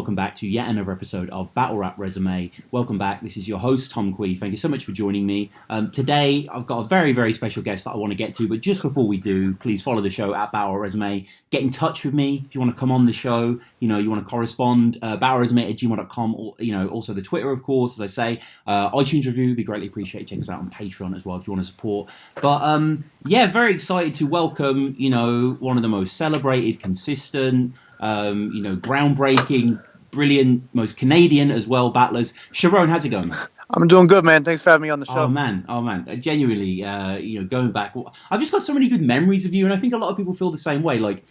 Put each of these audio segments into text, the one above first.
welcome back to yet another episode of Battle Rap Resume. Welcome back. This is your host, Tom Quee. Thank you so much for joining me. Today, I've got a very, very special guest that I want to get to, but just before we do, please follow the show at Battle Resume. Get in touch with me if you want to come on the show. You want to correspond. battleresume@gmail.com, or also the Twitter, of course, as I say. iTunes review would be greatly appreciated. Check us out on Patreon as well if you want to support. But very excited to welcome one of the most celebrated, consistent, groundbreaking, brilliant, most Canadian as well battlers. CHARRON, how's it going, man? I'm doing good, man. Thanks for having me on the show. Oh man, genuinely, going back, I've just got so many good memories of you, and I think a lot of people feel the same way. Like,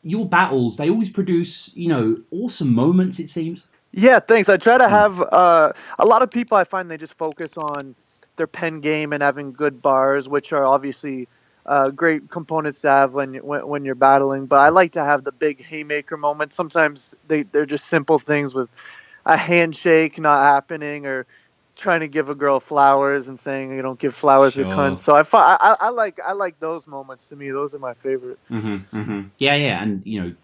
your battles, they always produce, awesome moments, it seems. Yeah, thanks. I try to have a lot of people, I find they just focus on their pen game and having good bars, which are obviously great components to have when you're battling. But I like to have the big haymaker moments. Sometimes they're just simple things with a handshake not happening, or trying to give a girl flowers and saying you don't give flowers to cunt. So I like those moments. To me, those are my favorite. Yeah, and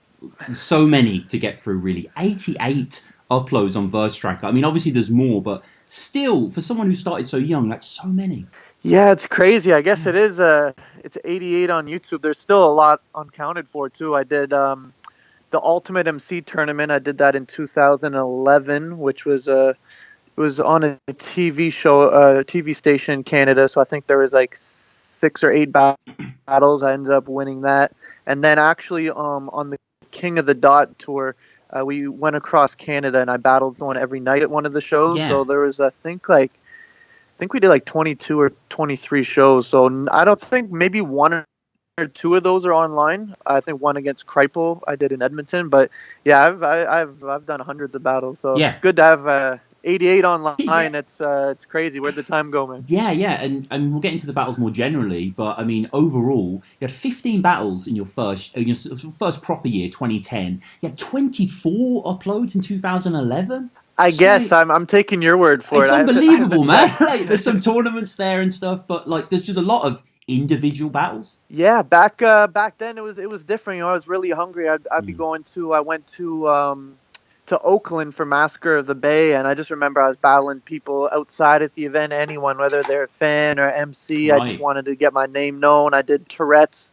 so many to get through. Really, 88 uploads on Verse Tracker. I mean, obviously there's more, but still, for someone who started so young, that's so many. Yeah, it's crazy. I guess it is. It's 88 on YouTube. There's still a lot uncounted for too. I did the Ultimate MC tournament. I did that in 2011, which was it was on a TV show, TV station in Canada. So I think there was like 6 or 8 battles. I ended up winning that, and then actually on the King of the Dot tour, we went across Canada, and I battled one every night at one of the shows. Yeah. So there was, I think we did like 22 or 23 shows. So I don't think, maybe 1 or 2 of those are online. I think one against Kripal I did in Edmonton. But yeah, I've done hundreds of battles. So yeah, it's good to have 88 online. Yeah. It's crazy. Where'd the time go, man? Yeah, and we'll get into the battles more generally. But I mean, overall, you had 15 battles in your first proper year, 2010. You had 24 uploads in 2011. I guess I'm taking your word for it. It's unbelievable, man. Like, there's some tournaments there and stuff, but like there's just a lot of individual battles. Yeah, back then it was different. I was really hungry. I'd be going to. I went to Oakland for Massacre of the Bay, and I just remember I was battling people outside at the event. Anyone, whether they're a fan or MC, right. I just wanted to get my name known. I did Tourette's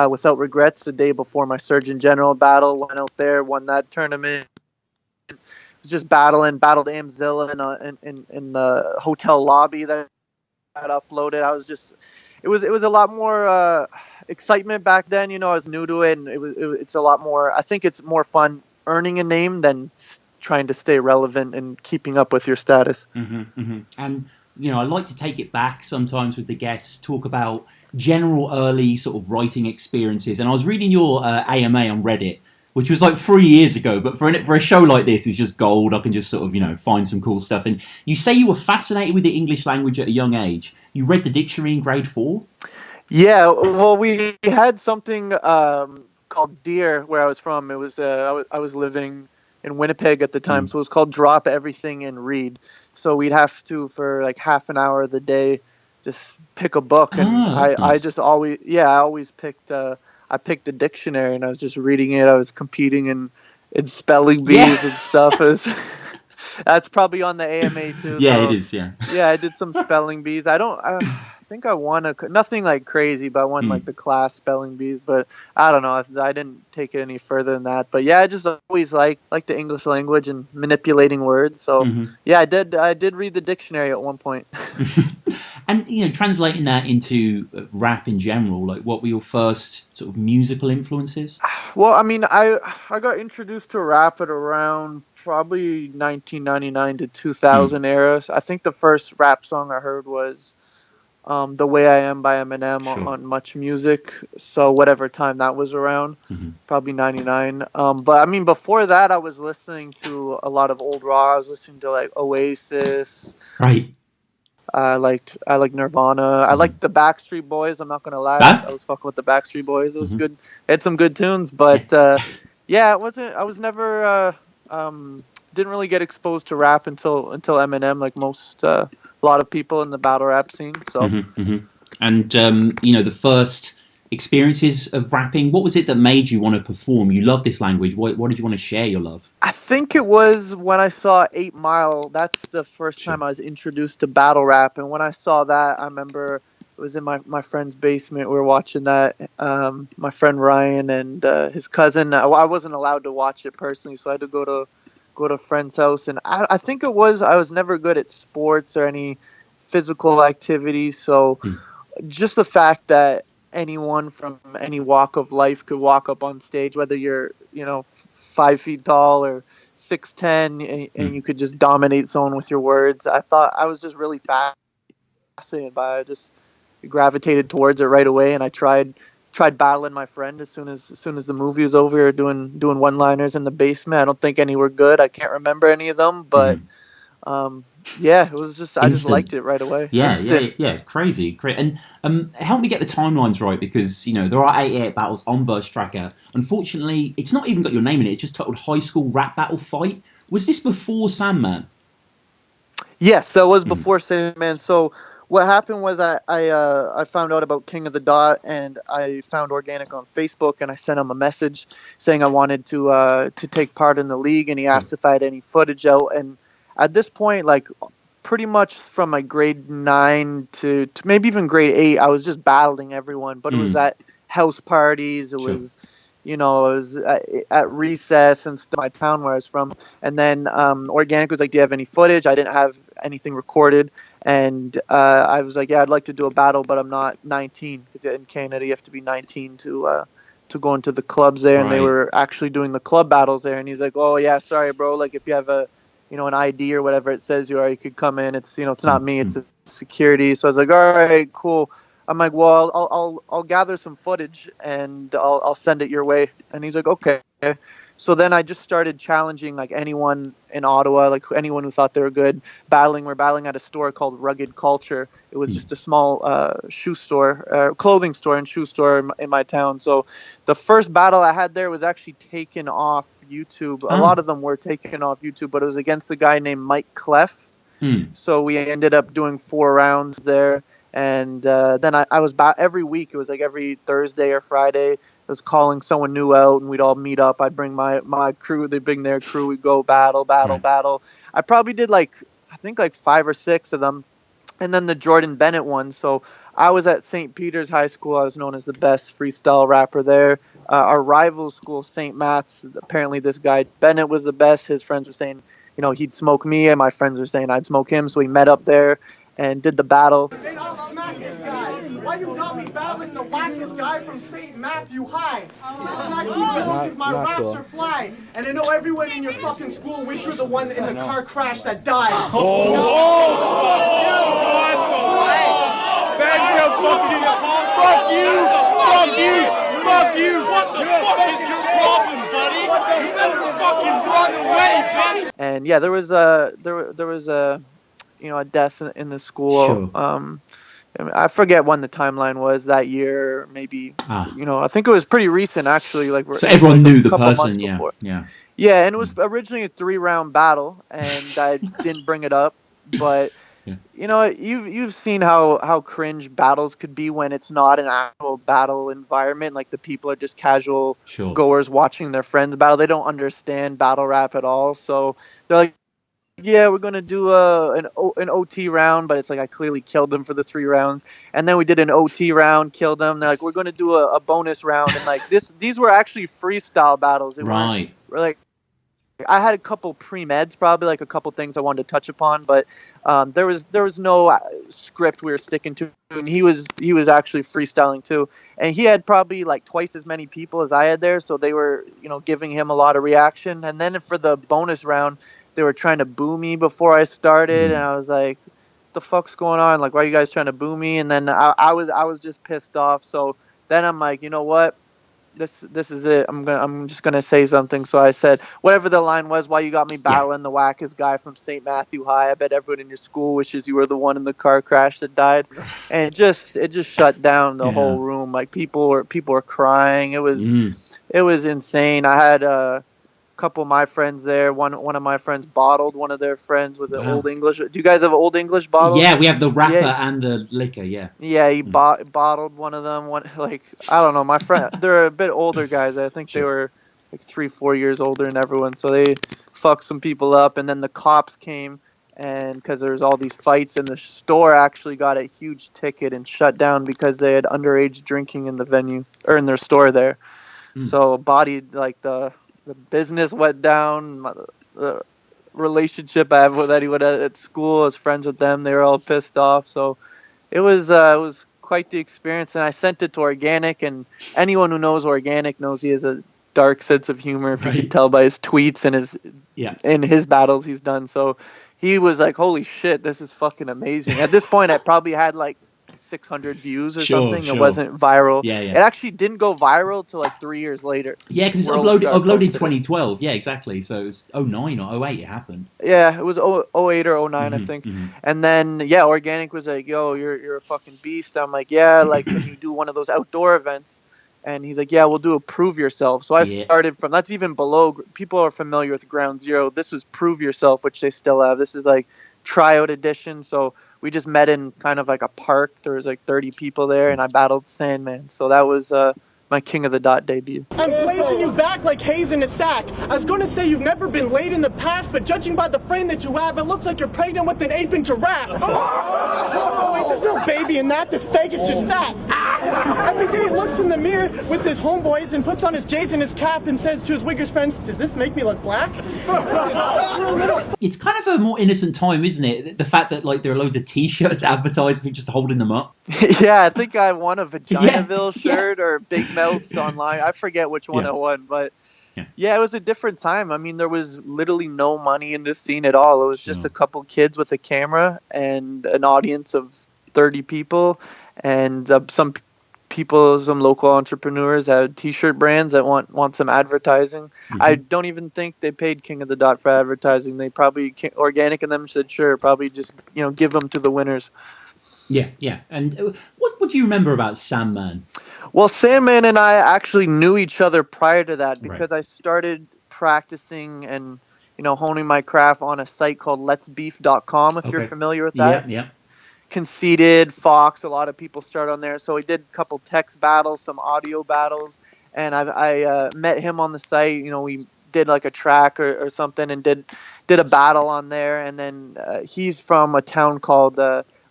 Without Regrets the day before my Surgeon General battle. Went out there, won that tournament. Just battled Amzilla in the hotel lobby that I uploaded. It was a lot more excitement back then. I was new to it, and it's a lot more. I think it's more fun earning a name than trying to stay relevant and keeping up with your status. And I like to take it back sometimes with the guests, talk about general early sort of writing experiences. And I was reading your AMA on Reddit, which was like 3 years ago, but for a show like this, it's just gold. I can just sort of, find some cool stuff. And you say you were fascinated with the English language at a young age. You read the dictionary in grade 4? Yeah, well, we had something called Deer where I was from. It was I was living in Winnipeg at the time, so it was called Drop Everything and Read. So we'd have to, for like half an hour of the day, just pick a book. And I always picked... I picked the dictionary and I was just reading it. I was competing in spelling bees and stuff. That's probably on the AMA too. Yeah, it is. Yeah. Yeah, I did some spelling bees. I think I won nothing like crazy, but I won like the class spelling bees. But I don't know. I didn't take it any further than that. But yeah, I just always like the English language and manipulating words. So yeah, I did read the dictionary at one point. And translating that into rap in general, like what were your first sort of musical influences? Well, I mean, I got introduced to rap at around probably 1999 to 2000 era. I think the first rap song I heard was The Way I Am by Eminem on MuchMusic. So whatever time that was around, probably 99. But I mean, before that, I was listening to a lot of old rock. I was listening to like Oasis. Right. I liked Nirvana. I liked the Backstreet Boys. I'm not gonna lie, I was fucking with the Backstreet Boys. It was good. It had some good tunes, but yeah, it wasn't. I was never didn't really get exposed to rap until Eminem, like most a lot of people in the battle rap scene. So and the first experiences of rapping? What was it that made you want to perform? You love this language. What did you want to share your love? I think it was when I saw 8 Mile. That's the first time I was introduced to battle rap. And when I saw that, I remember it was in my friend's basement. We were watching that. My friend Ryan and his cousin. I wasn't allowed to watch it personally, so I had to go to a friend's house. And I think it was, I was never good at sports or any physical activity. So just the fact that anyone from any walk of life could walk up on stage, whether you're 5 feet tall or 6'10", and you could just dominate someone with your words. I thought I was just really fascinated by it. I just gravitated towards it right away, and I tried battling my friend as soon as the movie was over, doing one-liners in the basement. I don't think any were good. I can't remember any of them, but yeah, it was just, I just liked it right away. Yeah, crazy. And help me get the timelines right, because there are 88 battles on Verse Tracker. Unfortunately, it's not even got your name in it. It's just titled High School Rap Battle Fight. Was this before Sandman? Yes, that was before Sandman. So what happened was I found out about King of the Dot, and I found Organic on Facebook, and I sent him a message saying I wanted to take part in the league, and he asked if I had any footage out. And at this point, like pretty much from my grade 9 to maybe even grade 8, I was just battling everyone. But it was at house parties. It was, it was at recess and stuff, my town where I was from. And then Organic was like, "Do you have any footage?" I didn't have anything recorded. And I was like, "Yeah, I'd like to do a battle, but I'm not 19." Because in Canada, you have to be 19 to go into the clubs there. Right. And they were actually doing the club battles there. And he's like, "Oh, yeah, sorry, bro. Like, if you have an ID or whatever it says you are, you could come in. It's, it's not me, it's security." So I was like, "All right, cool." I'm like, "Well, I'll gather some footage and I'll send it your way." And he's like, "Okay." So then I just started challenging like anyone in Ottawa, like anyone who thought they were good. We're battling at a store called Rugged Culture. It was just a small shoe store, clothing store and shoe store in my town. So the first battle I had there was actually taken off YouTube. A lot of them were taken off YouTube, but it was against a guy named Mike Clef. So we ended up doing 4 rounds there. And then I was every week. It was like every Thursday or Friday. I was calling someone new out, and we'd all meet up. I'd bring my crew. They'd bring their crew. We'd go battle. I probably did I think 5 or 6 of them. And then the Jordan Bennett one. So I was at St. Peter's High School. I was known as the best freestyle rapper there. Our rival school, St. Matt's, apparently this guy Bennett was the best. His friends were saying, he'd smoke me, and my friends were saying I'd smoke him. So we met up there and did the battle. Then I'll smack this guy. Why you got me battling the wackest guy from St. Matthew High? It's not you because my raps are fly. And I know everyone in your fucking school wish you're the one in the car crash that died. That's your fucking fuck you. What the fuck is your problem, buddy? You better fucking run away, bitch. And yeah, there was a death in the school. Sure. I forget when the timeline was that year. Maybe I think it was pretty recent actually. So everyone knew the person. Yeah. And it was originally a 3-round battle, and I didn't bring it up, but you've seen how cringe battles could be when it's not an actual battle environment. Like the people are just casual goers watching their friends battle. They don't understand battle rap at all. So they're like, "Yeah, we're going to do an OT round," but it's like I clearly killed them for the 3 rounds. And then we did an OT round, killed them. They're like, "We're going to do a bonus round." And like these were actually freestyle battles. We're like, I had a couple pre-meds, probably like a couple things I wanted to touch upon, but there was no script we were sticking to. And he was actually freestyling too. And he had probably like twice as many people as I had there. So they were, giving him a lot of reaction. And then for the bonus round, they were trying to boo me before I started, and I was like, "What the fuck's going on? Like, why are you guys trying to boo me?" And then I was just pissed off. So then I'm like, you know what? This is it. I'm just gonna say something. So I said, whatever the line was, "Why you got me battling the wackest guy from St. Matthew High? I bet everyone in your school wishes you were the one in the car crash that died." And it just shut down the whole room. Like people were crying. It was insane. I had couple of my friends there. One of my friends bottled one of their friends with an Old English. Do you guys have Old English bottles? Yeah, we have the wrapper and the liquor. Yeah. Yeah, he bottled one of them. I don't know. My friend, they're a bit older guys. I think they were like 3-4 years older than everyone. So they fucked some people up, and then the cops came, and because there was all these fights, and the store actually got a huge ticket and shut down because they had underage drinking in the venue or in their store there. So Bodied, like the business went down. The relationship I have with anyone at school, I was friends with them. They were all pissed off. So it was quite the experience. And I sent it to Organic, and anyone who knows Organic knows he has a dark sense of humor. If you can tell by his tweets and his battles he's done. So he was like, "Holy shit, this is fucking amazing." At this point, I probably had like 600 views or something. It wasn't viral. It actually didn't go viral till like 3 years later. Yeah, because it's uploaded 2012. Yeah, exactly. So it's 09 or 08 it happened. Yeah, it was 08 or 09, I think. And then, Organic was like, "Yo, you're a fucking beast." I'm like, "Yeah, like, can you do one of those outdoor events?" And he's like, "Yeah, we'll do a Prove Yourself." So I started from, that's even below, people are familiar with Ground Zero. This was Prove Yourself, which they still have. This is like tryout edition. So we just met in kind of like a park. There was like 30 people there, and I battled Sandman. So that was my King of the Dot debut. I'm blazing you back like haze in a sack. I was going to say you've never been late in the past, but judging by the frame that you have, it looks like you're pregnant with an ape-inch giraffe. Oh, wait, there's no baby in that. This fake is just fat. Every day he looks in the mirror with his homeboys and puts on his J's and his cap and says to his Wiggers friends, "Does this make me look black?" It's kind of a more innocent time, isn't it? The fact that like there are loads of T-shirts advertised, just holding them up. Yeah, I think I won a Vaginaville shirt or Big Mouths online. I forget which one I won, but it was a different time. I mean, there was literally no money in this scene at all. It was just a couple kids with a camera and an audience of 30 people, and some local entrepreneurs had T-shirt brands that want some advertising. I don't even think they paid King of the Dot for advertising. They probably, Organic and them said, sure, probably just give them to the winners. Yeah. And what do you remember about Sandman? Well, Sandman and I actually knew each other prior to that because I started practicing and honing my craft on a site called letsbeef.com, if you're familiar with that. Yeah. Conceited, Fox, a lot of people start on there. So we did a couple text battles, some audio battles, and I met him on the site. We did like a track or something and did a battle on there. And then he's from a town called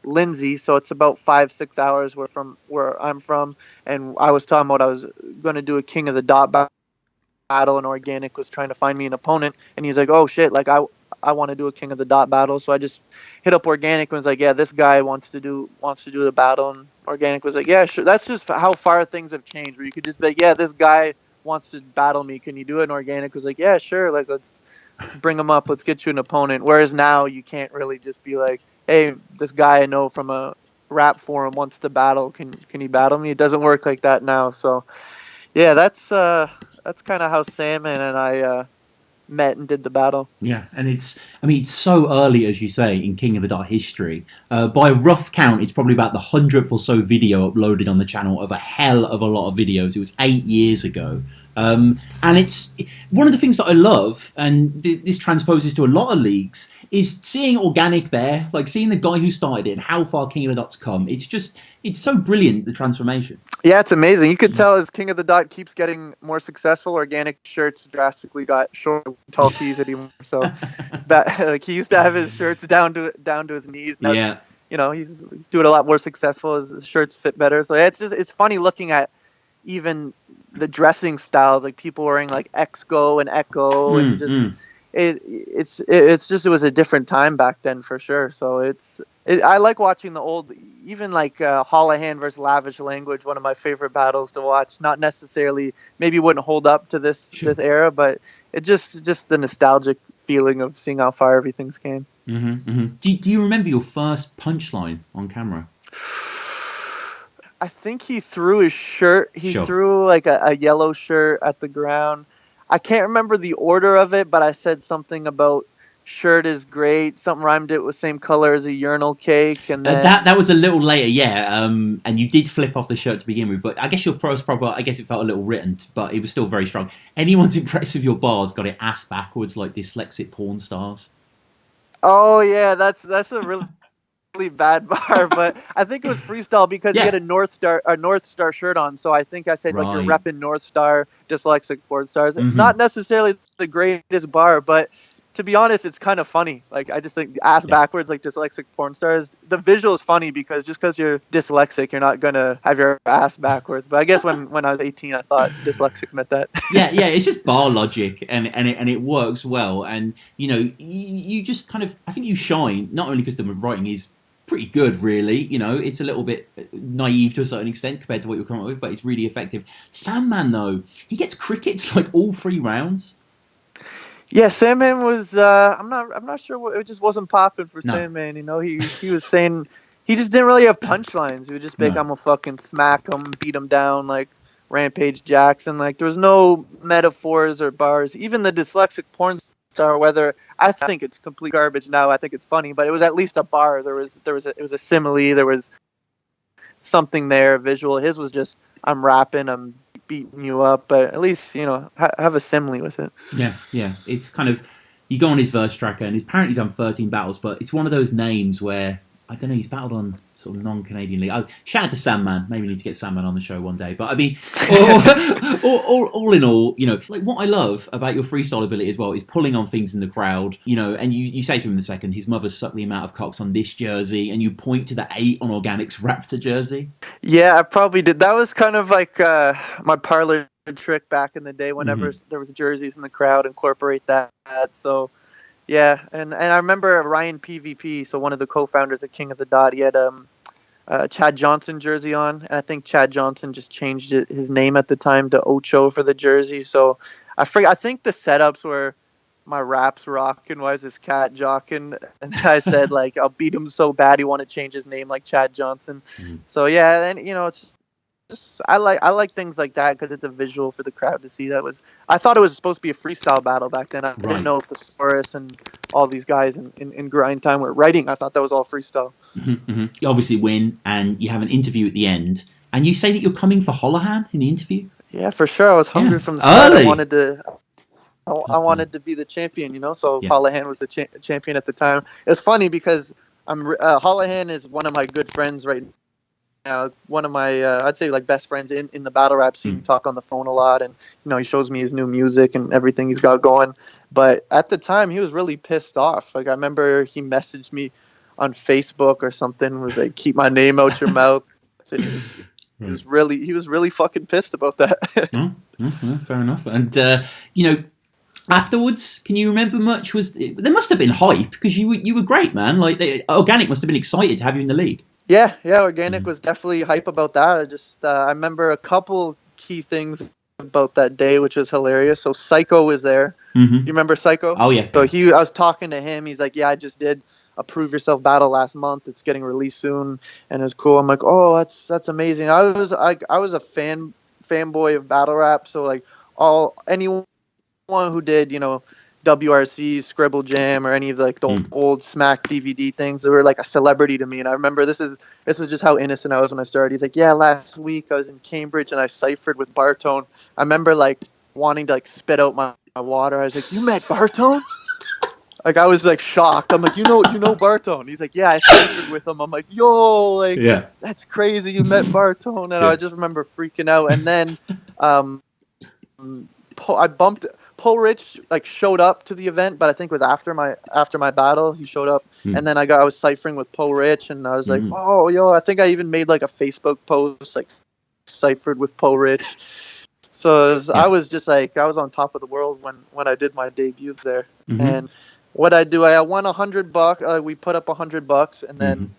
Lindsay, so it's about 5-6 hours from where I'm from. And I was talking about I was going to do a King of the Dot battle, and Organic was trying to find me an opponent. And he's like, "Oh shit, like I want to do a King of the Dot battle." So I just hit up Organic and was like, "Yeah, this guy wants to do the battle." And Organic was like, "Yeah, sure." That's just how far things have changed, where you could just be like, "Yeah, this guy wants to battle me. Can you do it?" And Organic was like, "Yeah, sure. Like let's bring him up. Let's get you an opponent." Whereas now you can't really just be like, "Hey, this guy I know from a rap forum wants to battle. Can he battle me?" It doesn't work like that now. So yeah, that's kind of how Sandman and I met and did the battle. Yeah, and it's so early, as you say, in King of the Dot history. By a rough count, it's probably about the 100th or so video uploaded on the channel of a hell of a lot of videos. It was 8 years ago. And it's one of the things that I love, and this transposes to a lot of leagues, is seeing Organic there, like seeing the guy who started it and how far King of the Dot's come. It's so brilliant, the transformation. Yeah, it's amazing. You could tell as King of the Dot keeps getting more successful, Organic shirts drastically got short, tall tees anymore. So like he used to have his shirts down to his knees. Now he's doing a lot more successful. His shirts fit better. So it's funny looking at even the dressing styles, like people wearing like Exco and Echo, and just it was a different time back then for sure. So I like watching the old, even like Holohan versus Lavish Language, one of my favorite battles to watch. Not necessarily, maybe wouldn't hold up to this era, but it just the nostalgic feeling of seeing how far everything's came. Do you remember your first punchline on camera? I think he threw his shirt. He threw like a yellow shirt at the ground. I can't remember the order of it, but I said something about shirt is great. Something rhymed it with same color as a urinal cake, and then that was a little later, yeah. And you did flip off the shirt to begin with, but I guess your prose proper. I guess it felt a little written, but it was still very strong. Anyone's impressed with your bars got it ass backwards like dyslexic porn stars. Oh yeah, that's a really bad bar, but I think it was Freestyle because he had a North Star shirt on. So I think I said like you're repping North Star, dyslexic porn stars. Not necessarily the greatest bar, but to be honest, it's kind of funny. Like I just think ass backwards, like dyslexic porn stars. The visual is funny because just because you're dyslexic, you're not gonna have your ass backwards. But I guess when I was 18, I thought dyslexic meant that. yeah, it's just bar logic, and it works well. And you know, you just kind of, I think you shine not only because the writing is pretty good, really. You know, it's a little bit naive to a certain extent compared to what you're coming up with, but it's really effective. Sandman though, he gets crickets like all 3 rounds. Yeah, Sandman was. I'm not sure. It just wasn't popping for Sandman. You know, he was saying he just didn't really have punchlines. He would just be like, "I'm gonna fucking smack him, beat him down like Rampage Jackson." Like there was no metaphors or bars. Even the dyslexic porn star, whether I think it's complete garbage now, I think it's funny, but it was at least a bar. It was a simile. There was something there, visual. His was just, I'm rapping, I'm beating you up, but at least, you know, have a simile with it. Yeah. It's kind of, you go on his verse tracker, and apparently he's done 13 battles, but it's one of those names where, I don't know, he's battled on sort of non-Canadian league. Shout out to Sandman. Maybe we need to get Sandman on the show one day. But I mean, all in all, you know, like what I love about your freestyle ability as well is pulling on things in the crowd, you know, and you say to him in a second, his mother sucked the amount of cocks on this jersey, and you point to the 8 on Organic's Raptor jersey. Yeah, I probably did. That was kind of like my parlor trick back in the day whenever there was jerseys in the crowd, incorporate that. So... yeah, and I remember Ryan PvP, so one of the co-founders of King of the Dot, he had a Chad Johnson jersey on, and I think Chad Johnson just changed his name at the time to Ocho for the jersey. So I think the setups were my raps rocking, why is this cat jocking? And I said, like, I'll beat him so bad he want to change his name like Chad Johnson. So yeah, and you know, it's just, I like things like that because it's a visual for the crowd to see. I thought it was supposed to be a freestyle battle back then. I didn't know if the Saurus and all these guys in grind time were writing. I thought that was all freestyle. You obviously win, and you have an interview at the end, and you say that you're coming for Holohan in the interview. Yeah, for sure. I was hungry from the start. I wanted to be the champion, you know. So Holohan was the champion at the time. It was funny because Holohan is one of my good friends right now. One of my I'd say like best friends in the battle rap scene. We talk on the phone a lot, and you know, he shows me his new music and everything he's got going. But at the time, he was really pissed off. Like I remember he messaged me on Facebook or something, was like, "Keep my name out your mouth." He was really fucking pissed about that. Fair enough. And you know, afterwards, can you remember much? There must have been hype because you were great, man. Like Organic must have been excited to have you in the league. Yeah, Organic was definitely hype about that. I remember a couple key things about that day, which was hilarious. So Psycho was there. You remember Psycho? Oh yeah. So I was talking to him. He's like, "Yeah, I just did a Prove Yourself battle last month. It's getting released soon, and it was cool." I'm like, "Oh, that's amazing." I was a fanboy of battle rap. So like anyone who did, you know, WRC, Scribble Jam, or any of like the old Smack DVD things, they were like a celebrity to me. And I remember this was just how innocent I was when I started. He's like, "Yeah, last week I was in Cambridge and I ciphered with Bartone." I remember like wanting to like spit out my water. I was like, "You met Bartone?" Like I was like shocked. I'm like, you know Bartone? He's like, "Yeah, I ciphered with him." I'm like, "Yo, like that's crazy. You met Bartone." And I just remember freaking out. And then I bumped. Poe Rich like showed up to the event, but I think it was after my battle. He showed up, and then I was ciphering with Poe Rich, and I was like, "Oh, yo!" I think I even made like a Facebook post like ciphered with Poe Rich. So I was just like, I was on top of the world when I did my debut there. And what I do, I won $100. We put up $100, and then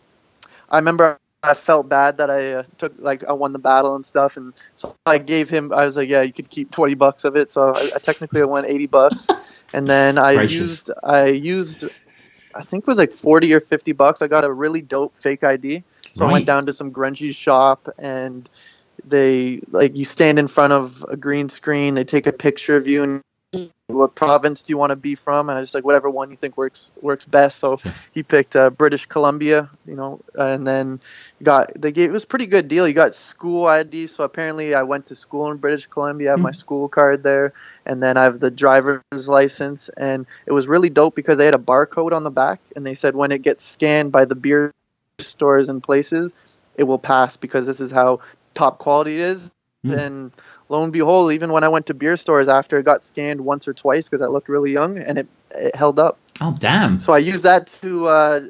I remember I felt bad that I won the battle and stuff, and so I gave him. I was like, "Yeah, you could keep $20 of it." So I technically won $80, and then I used. I think it was like $40 or $50. I got a really dope fake ID, so I went down to some grungy shop, and they like you stand in front of a green screen. They take a picture of you, and what province do you want to be from? And I just like, whatever one you think works best. So he picked British Columbia, and then it was a pretty good deal. You got school ID. So apparently I went to school in British Columbia. I have my school card there. And then I have the driver's license. And it was really dope because they had a barcode on the back. And they said when it gets scanned by the beer stores and places, it will pass because this is how top quality it is. And lo and behold, even when I went to beer stores after it got scanned once or twice because I looked really young, and it held up. Oh, damn. So I used that to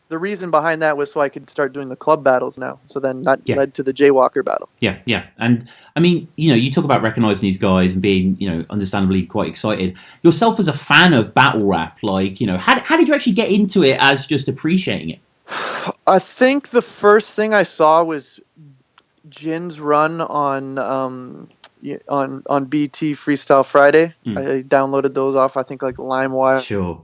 the reason behind that was so I could start doing the club battles now. So then that led to the Jaywalker battle. Yeah. And I mean, you talk about recognizing these guys and being, understandably quite excited. Yourself as a fan of battle rap, like, how did you actually get into it as just appreciating it? I think the first thing I saw was Jin's run on BT Freestyle Friday. I downloaded those off, I think, like LimeWire. Sure.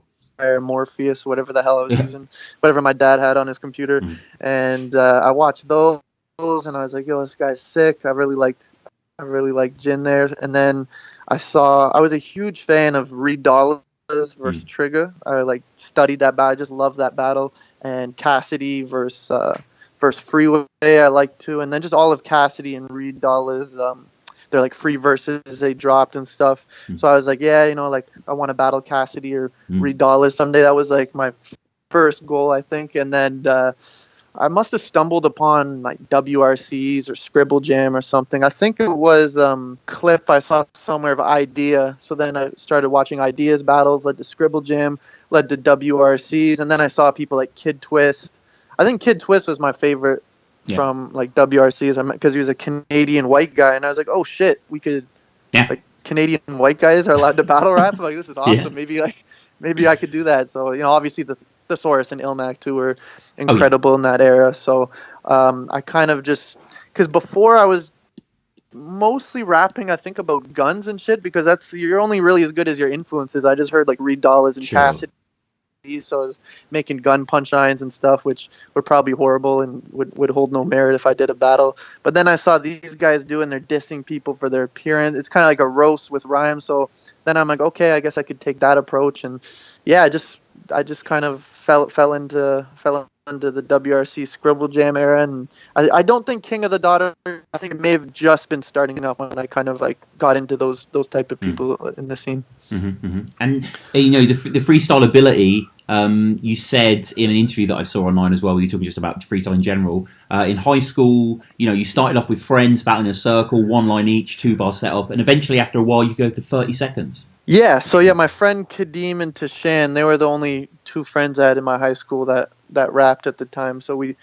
Morpheus, whatever the hell I was using, whatever my dad had on his computer. And I watched those and I was like, yo, this guy's sick. I really liked Jin there. And then I was a huge fan of Rebuttal versus Trigger. I studied that battle. I just loved that battle. And Cassidy versus Freeway I like too. And then just all of Cassidy and Rebuttal they're like free verses they dropped and stuff. So I was like, I want to battle Cassidy or Rebuttal someday. That was like my first goal, I think. And then I must have stumbled upon like WRCs or Scribble Jam or something. I think it was clip I saw somewhere of Idea. So then I started watching Idea's battles, led to Scribble Jam, led to WRCs. And then I saw people like Kid Twist. I think Kid Twist was my favorite from like WRCs because he was a Canadian white guy, and I was like, oh shit, we could like Canadian white guys are allowed to battle rap. Like, this is awesome. Maybe I could do that. So obviously the Saurus and Ilmac too were incredible in that era. So I kind of just because before I was mostly rapping, I think, about guns and shit because you're only really as good as your influences. I just heard like Reed Dollars and Cassidy. So I was making gun punchlines and stuff, which were probably horrible and would hold no merit if I did a battle. But then I saw these guys doing, they're dissing people for their appearance. It's kind of like a roast with rhymes. So then I'm like, okay, I guess I could take that approach. And I just kind of fell into the WRC Scribble Jam era. And I don't think King of the Daughter, I think it may have just been starting up when I kind of like got into those type of people in the scene. And the freestyle ability, you said in an interview that I saw online as well, where you're talking just about freestyle in general. In high school, you started off with friends battling a circle, 1 line each, 2-bar setup, and eventually after a while you go to 30 seconds. Yeah, so my friend Kadeem and Tashan, they were the only 2 friends I had in my high school that rapped at the time. So we'd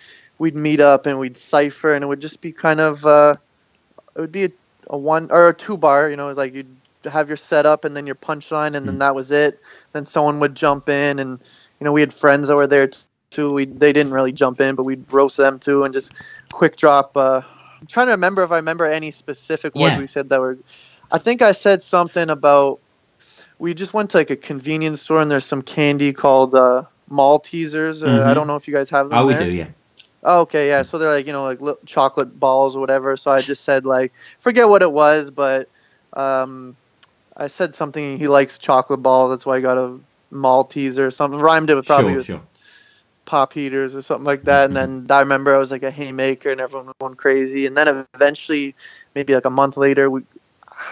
meet up and we'd cipher, and it would just be kind of it would be a 1 or a 2-bar, like you'd have your setup and then your punchline, and then that was it. Then someone would jump in, and we had friends that were there too. They didn't really jump in, but we'd roast them too and just quick drop. I'm trying to remember if I remember any specific words we said that were. I think I said something about we just went to like a convenience store and there's some candy called Maltesers. I don't know if you guys have them. Oh, there. We do, yeah. Oh, okay, yeah. So they're like like little chocolate balls or whatever. So I just said like forget what it was, but I said something. He likes chocolate balls. That's why I got a Malteser or something. Rhymed it with probably with pop heaters or something like that. And then I remember I was like a haymaker and everyone was going crazy. And then eventually, maybe like a month later,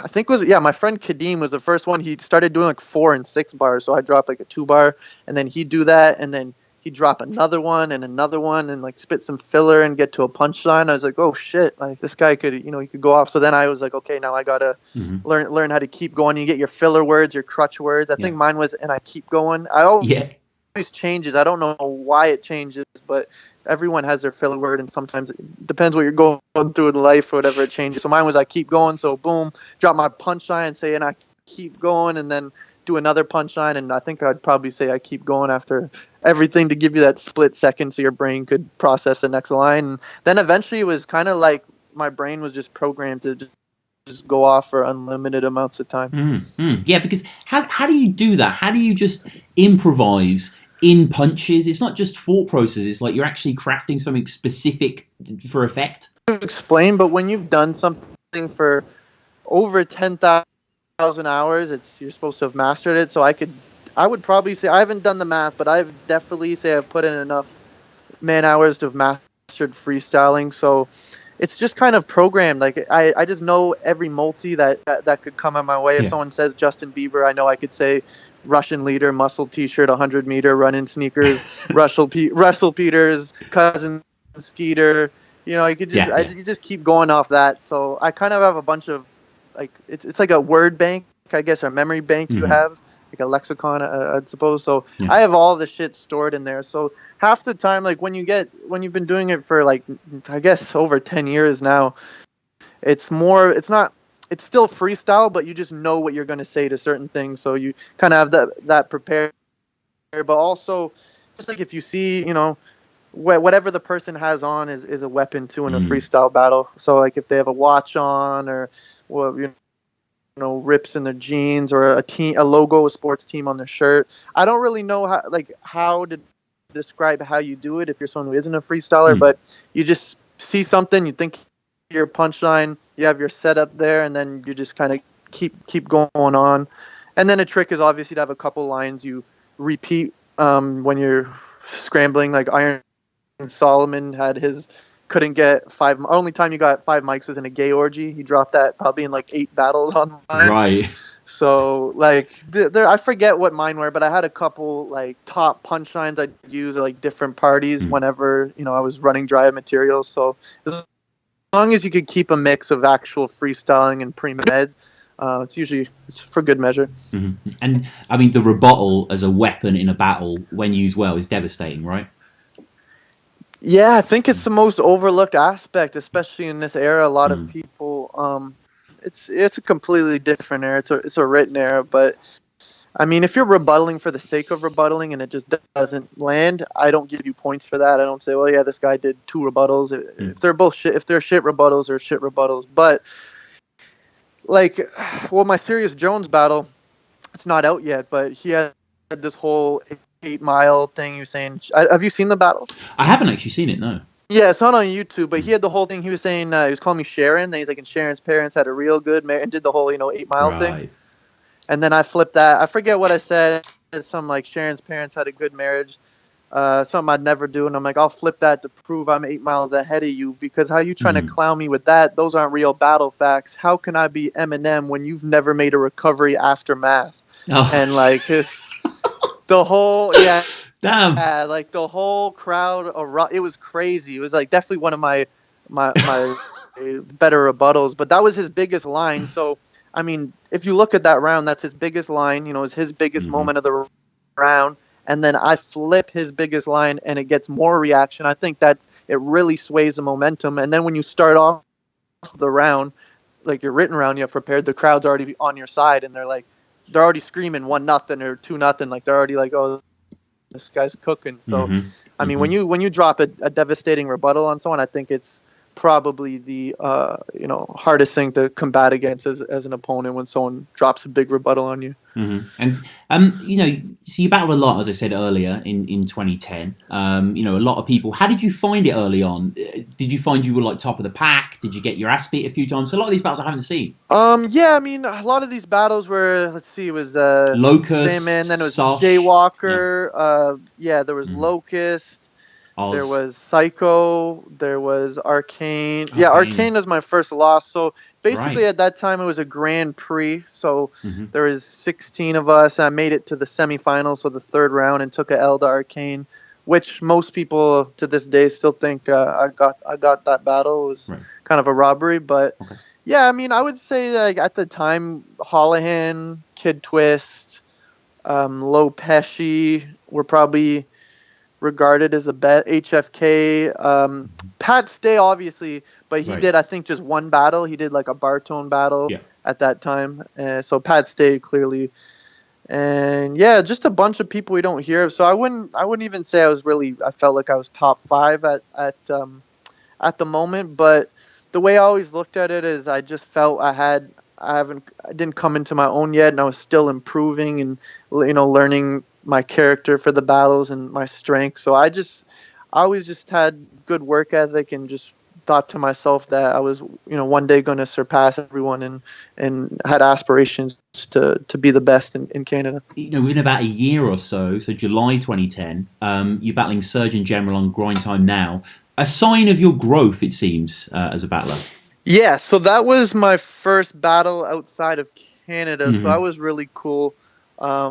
I think it was my friend Kadeem was the first one. He started doing like 4 and 6 bars. So I dropped like a 2-bar, and then he'd do that, and then he'd drop another one and like spit some filler and get to a punchline. I was like, oh shit, like this guy could, he could go off. So then I was like, okay, now I gotta learn how to keep going. You get your filler words, your crutch words. I think mine was, and I keep going. I always changes. I don't know why it changes, but everyone has their filler word, and sometimes it depends what you're going through in life or whatever, it changes. So mine was I keep going. So boom, drop my punchline and say, and I keep going, and then do another punchline, and I think I'd probably say I keep going after everything to give you that split second so your brain could process the next line. And then eventually it was kind of like my brain was just programmed to just go off for unlimited amounts of time. Yeah, because how do you do that? How do you just improvise in punches? It's not just thought process, it's like you're actually crafting something specific for effect. Explain, but when you've done something for over 10,000 hours, you're supposed to have mastered it. So I would probably say, I haven't done the math, but I've definitely say I've put in enough man hours to have mastered freestyling. So it's just kind of programmed. Like I just know every multi that could come on my way. If someone says Justin Bieber, I know I could say Russian leader, muscle t-shirt, 100-meter, run-in sneakers, Russell Peters, cousin Skeeter. You know, you could just you just keep going off that. So I kind of have a bunch of, like, it's like a word bank, I guess, or memory bank you have, like a lexicon, I'd suppose. So I have all the shit stored in there. So half the time, like when you've been doing it for, like, I guess over 10 years now, it's still freestyle, but you just know what you're going to say to certain things. So you kind of have that prepared, but also just like if you see, you know, whatever the person has on is a weapon too in a freestyle battle. So like if they have a watch on, or, well, you know, rips in their jeans, or a logo, a sports team on their shirt. I don't really know how to describe how you do it if you're someone who isn't a freestyler, but you just see something, you think your punchline, you have your setup there, and then you just kind of keep going on. And then a trick is obviously to have a couple lines you repeat when you're scrambling. Like Iron Solomon had couldn't get only time you got 5 mics was in a gay orgy. He dropped that probably in like 8 battles online. Right. So like I forget what mine were, but I had a couple like top punchlines I'd use at like different parties whenever, you know, I was running dry material. So as long as you could keep a mix of actual freestyling and pre-med, it's for good measure. And I mean, the rebuttal as a weapon in a battle, when used well, is devastating, right? Yeah, I think it's the most overlooked aspect, especially in this era. A lot of people, it's a completely different era. It's a written era, but I mean, if you're rebuttaling for the sake of rebuttaling and it just doesn't land, I don't give you points for that. I don't say, well, yeah, this guy did 2 rebuttals. If they're both shit, if they're shit rebuttals, they're shit rebuttals. But like, well, my Serious Jones battle, it's not out yet, but he had this whole 8 Mile thing. He was saying, have you seen the battle? I haven't actually seen it, no. Yeah, it's not on YouTube, but he had the whole thing. He was saying, he was calling me Sharon, and he's like, and Sharon's parents had a real good marriage, and did the whole, 8 Mile thing. And then I flipped that. I forget what I said. Something like Sharon's parents had a good marriage. Something I'd never do. And I'm like, I'll flip that to prove I'm 8 miles ahead of you, because how you trying to clown me with that? Those aren't real battle facts. How can I be Eminem when you've never made a recovery aftermath? Oh. And like the whole, damn. Like the whole crowd, it was crazy. It was like definitely one of my better rebuttals, but that was his biggest line. So, I mean, if you look at that round, that's his biggest line, it's his biggest moment of the round. And then I flip his biggest line and it gets more reaction. I think that it really sways the momentum. And then when you start off the round, like your written round, you have prepared, the crowd's already on your side and they're already screaming 1-0 or 2-0. Like they're already like, oh, this guy's cooking. So, I mean, when you drop a devastating rebuttal on someone, I think it's probably the hardest thing to combat against as an opponent, when someone drops a big rebuttal on you. And so you battled a lot, as I said earlier, in 2010. A lot of people. How did you find it early on? Did you find you were like top of the pack? Did you get your ass beat a few times? So a lot of these battles I haven't seen. Yeah, I mean, a lot of these battles were, let's see, it was Locust, Sandman, then it was Sosh, Jaywalker. There was Locust. Oz. There was Psycho. There was Arcane. Yeah, Arcane was my first loss. So basically at that time it was a Grand Prix. So there was 16 of us. I made it to the semifinals, so the 3rd round, and took a L to Arcane, which most people to this day still think I got that battle. It was kind of a robbery. But yeah, I mean, I would say that at the time, Holohan, Kid Twist, Low Pesci were probably regarded as a bet. HFK, Pat Stay obviously, but he did, I think, just one battle. He did like a Bartone battle at that time. So Pat Stay clearly, and just a bunch of people we don't hear of. So I wouldn't even say I felt like I was top 5 at the moment. But the way I always looked at it is I just felt I didn't come into my own yet, and I was still improving and learning my character for the battles and my strength. So I always just had good work ethic and just thought to myself that I was, one day going to surpass everyone and had aspirations to be the best in Canada. Within about a year or so July 2010, you're battling Surgeon General on Grind Time Now. A sign of your growth, it seems, as a battler. Yeah, so that was my first battle outside of Canada, so that was really cool. I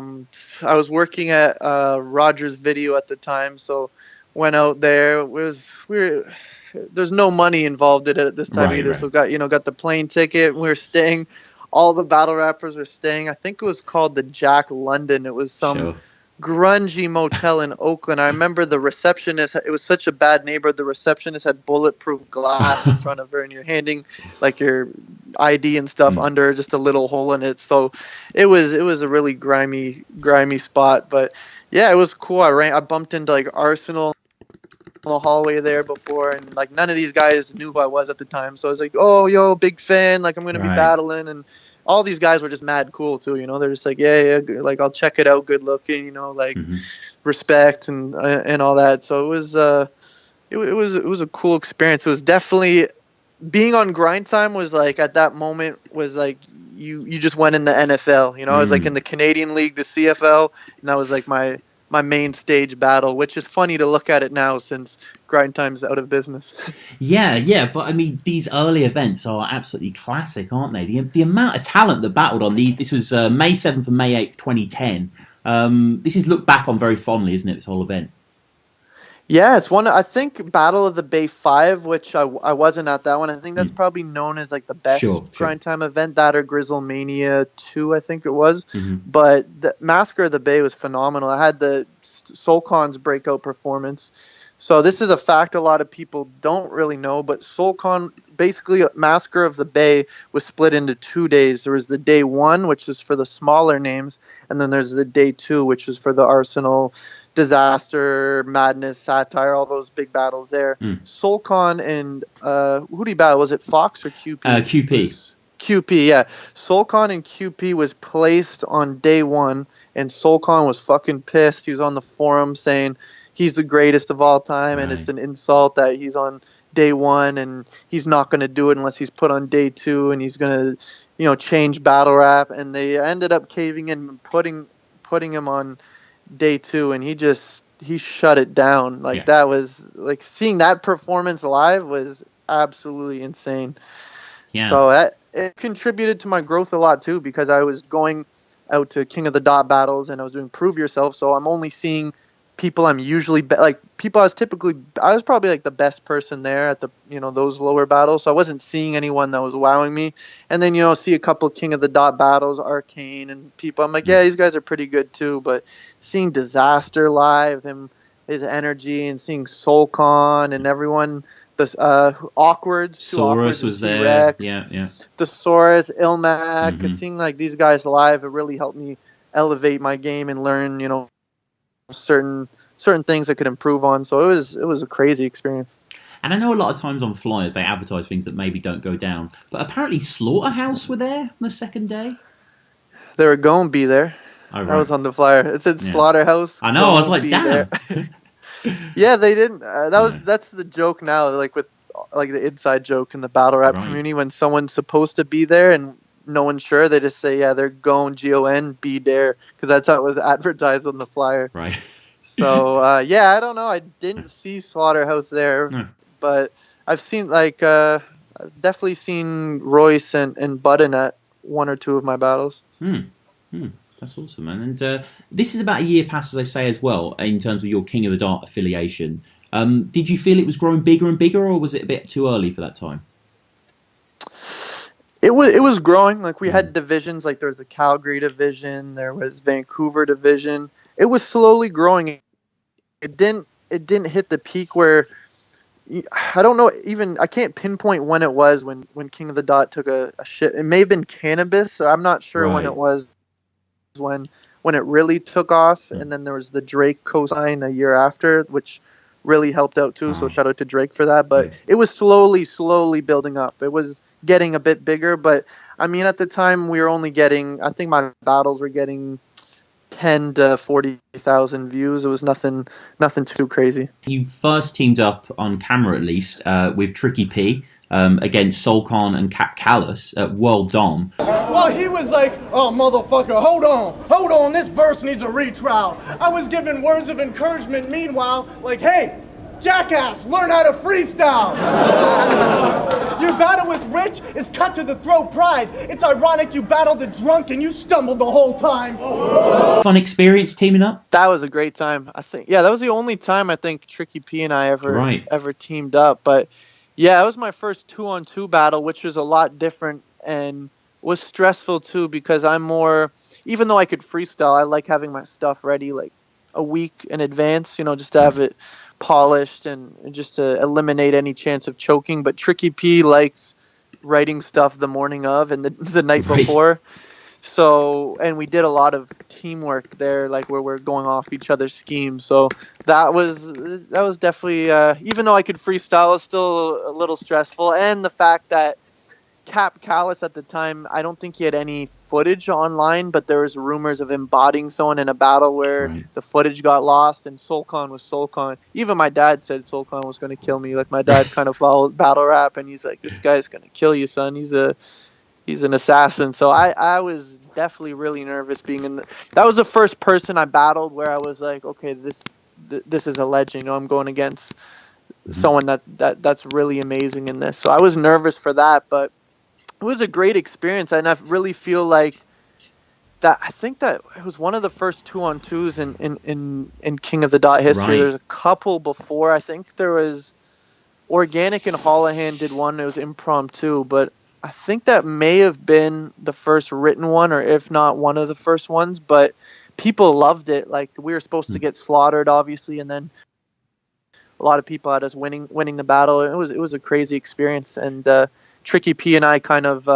was working at Rogers Video at the time, so went out there. There's no money involved in it at this time either. Right. So got the plane ticket. We were staying. All the battle rappers were staying. I think it was called the Jack London. It was some grungy motel in Oakland. I remember the receptionist. It was such a bad neighborhood. The receptionist had bulletproof glass in front of her, and you're handing like your ID and stuff under just a little hole in it. So it was a really grimy spot. But yeah, it was cool. I bumped into like Arsenal in the hallway there before, and like none of these guys knew who I was at the time. So I was like, oh, yo, big fan. Like I'm gonna be battling, and all these guys were just mad cool too. They're just like, yeah, like I'll check it out. Good looking, like respect and all that. So it was a cool experience. It was definitely being on Grind Time was like at that moment was like you just went in the NFL. I was like in the Canadian League, the CFL, and that was like my main stage battle, which is funny to look at it now since Grind Time's out of business. Yeah, but I mean, these early events are absolutely classic, aren't they? The amount of talent that battled on these, this was May 7th and May 8th, 2010. This is looked back on very fondly, isn't it, this whole event? Yeah, it's one. I think Battle of the Bay 5, which I wasn't at that one. I think that's probably known as like the best Grind Time event. That or Grizzlemania 2, I think it was. But the Massacre of the Bay was phenomenal. I had the Soulcon's breakout performance. So this is a fact a lot of people don't really know, but Soulcon, basically Massacre of the Bay was split into 2 days. There was the day 1, which is for the smaller names, and then there's the day 2, which is for the Arsenal, Disaster, Madness, Satire, all those big battles there. Soulcon and who did he battle? Was it Fox or QP? QP, yeah. Soulcon and QP was placed on day 1, and Soulcon was fucking pissed. He was on the forum saying he's the greatest of all time, and it's an insult that he's on day 1 and he's not going to do it unless he's put on day 2, and he's going to change battle rap. And they ended up caving in and putting him on day 2, and he shut it down. That was like seeing that performance live was absolutely insane. So it contributed to my growth a lot too, because I was going out to King of the Dot battles and I was doing Prove Yourself, so I'm only seeing people I'm usually people I was probably like the best person there at the those lower battles, so I wasn't seeing anyone that was wowing me. And then see a couple of King of the Dot battles, Arcane and people, I'm like, yeah, these guys are pretty good too. But seeing Disaster live, his energy, and seeing Soulcon and everyone, the Awkwards, Saurus was there, the Saurus, Ilmac, seeing like these guys live, it really helped me elevate my game and learn certain things I could improve on. So it was a crazy experience. And I know a lot of times on flyers they advertise things that maybe don't go down, but apparently Slaughterhouse were there on the second day. They were going to be there. Oh, right. That was on the flyer. It said Slaughterhouse. I know. I was like, damn. Yeah, they didn't. That's the joke now. Like with like the inside joke in the battle rap community, when someone's supposed to be there and no one's sure, they just say, yeah, they're going GON, be there, because that's how it was advertised on the flyer. Right. So I don't know. I didn't see Slaughterhouse there, but I've seen I've definitely seen Royce and Budden at 1 or 2 of my battles. That's awesome, man. And this is about a year past, as I say, as well, in terms of your King of the Dart affiliation. Did you feel it was growing bigger and bigger, or was it a bit too early for that time? It was growing. Like we had divisions. Like there was a Calgary division, there was Vancouver division. It was slowly growing. It didn't hit the peak where I don't know. Even I can't pinpoint when it was when King of the Dot took a shit. It may have been Cannabis. So I'm not sure when it was. When it really took off, and then there was the Drake cosign a year after, which really helped out too. So shout out to Drake for that. But it was slowly building up. It was getting a bit bigger, but I mean at the time we were only getting, I think my battles were getting 10 to 40,000 views. It was nothing too crazy. You first teamed up on camera, at least, with Tricky P against Solcon and Kalmus at World Dom. Well, he was like, oh, motherfucker, hold on, this verse needs a retrial. I was giving words of encouragement, meanwhile, like, hey, jackass, learn how to freestyle. Your battle with Rich is cut to the throat pride. It's ironic you battled a drunk and you stumbled the whole time. Fun experience teaming up? That was a great time. I think, yeah, that was the only time I think Tricky P and I ever teamed up. But yeah, it was my first 2-on-2 battle, which was a lot different and was stressful too, because I'm more, even though I could freestyle, I like having my stuff ready like a week in advance, just to have it polished and just to eliminate any chance of choking. But Tricky P likes writing stuff the morning of and the night before. So, and we did a lot of teamwork there, like where we're going off each other's schemes. So that was definitely, even though I could freestyle, it was still a little stressful. And the fact that Kalmus at the time, I don't think he had any footage online, but there was rumors of him bodying someone in a battle where the footage got lost, and Solcon was Solcon. Even my dad said Solcon was going to kill me. Like, my dad kind of followed battle rap, and he's like, this guy's going to kill you, son. He's an assassin. So I was definitely really nervous being in that was the first person I battled where I was like, okay, this is a legend. I'm going against someone that's really amazing in this. So I was nervous for that, but it was a great experience, and I really feel like that. I think that it was one of the first 2-on-2s in King of the Dot history. Right. There's a couple before. I think there was Organic and Holohan did one. It was impromptu, but I think that may have been the first written one, or if not one of the first ones. But people loved it. Like, we were supposed to get slaughtered, obviously, and then a lot of people had us winning the battle. It was a crazy experience, and Tricky P and I kind of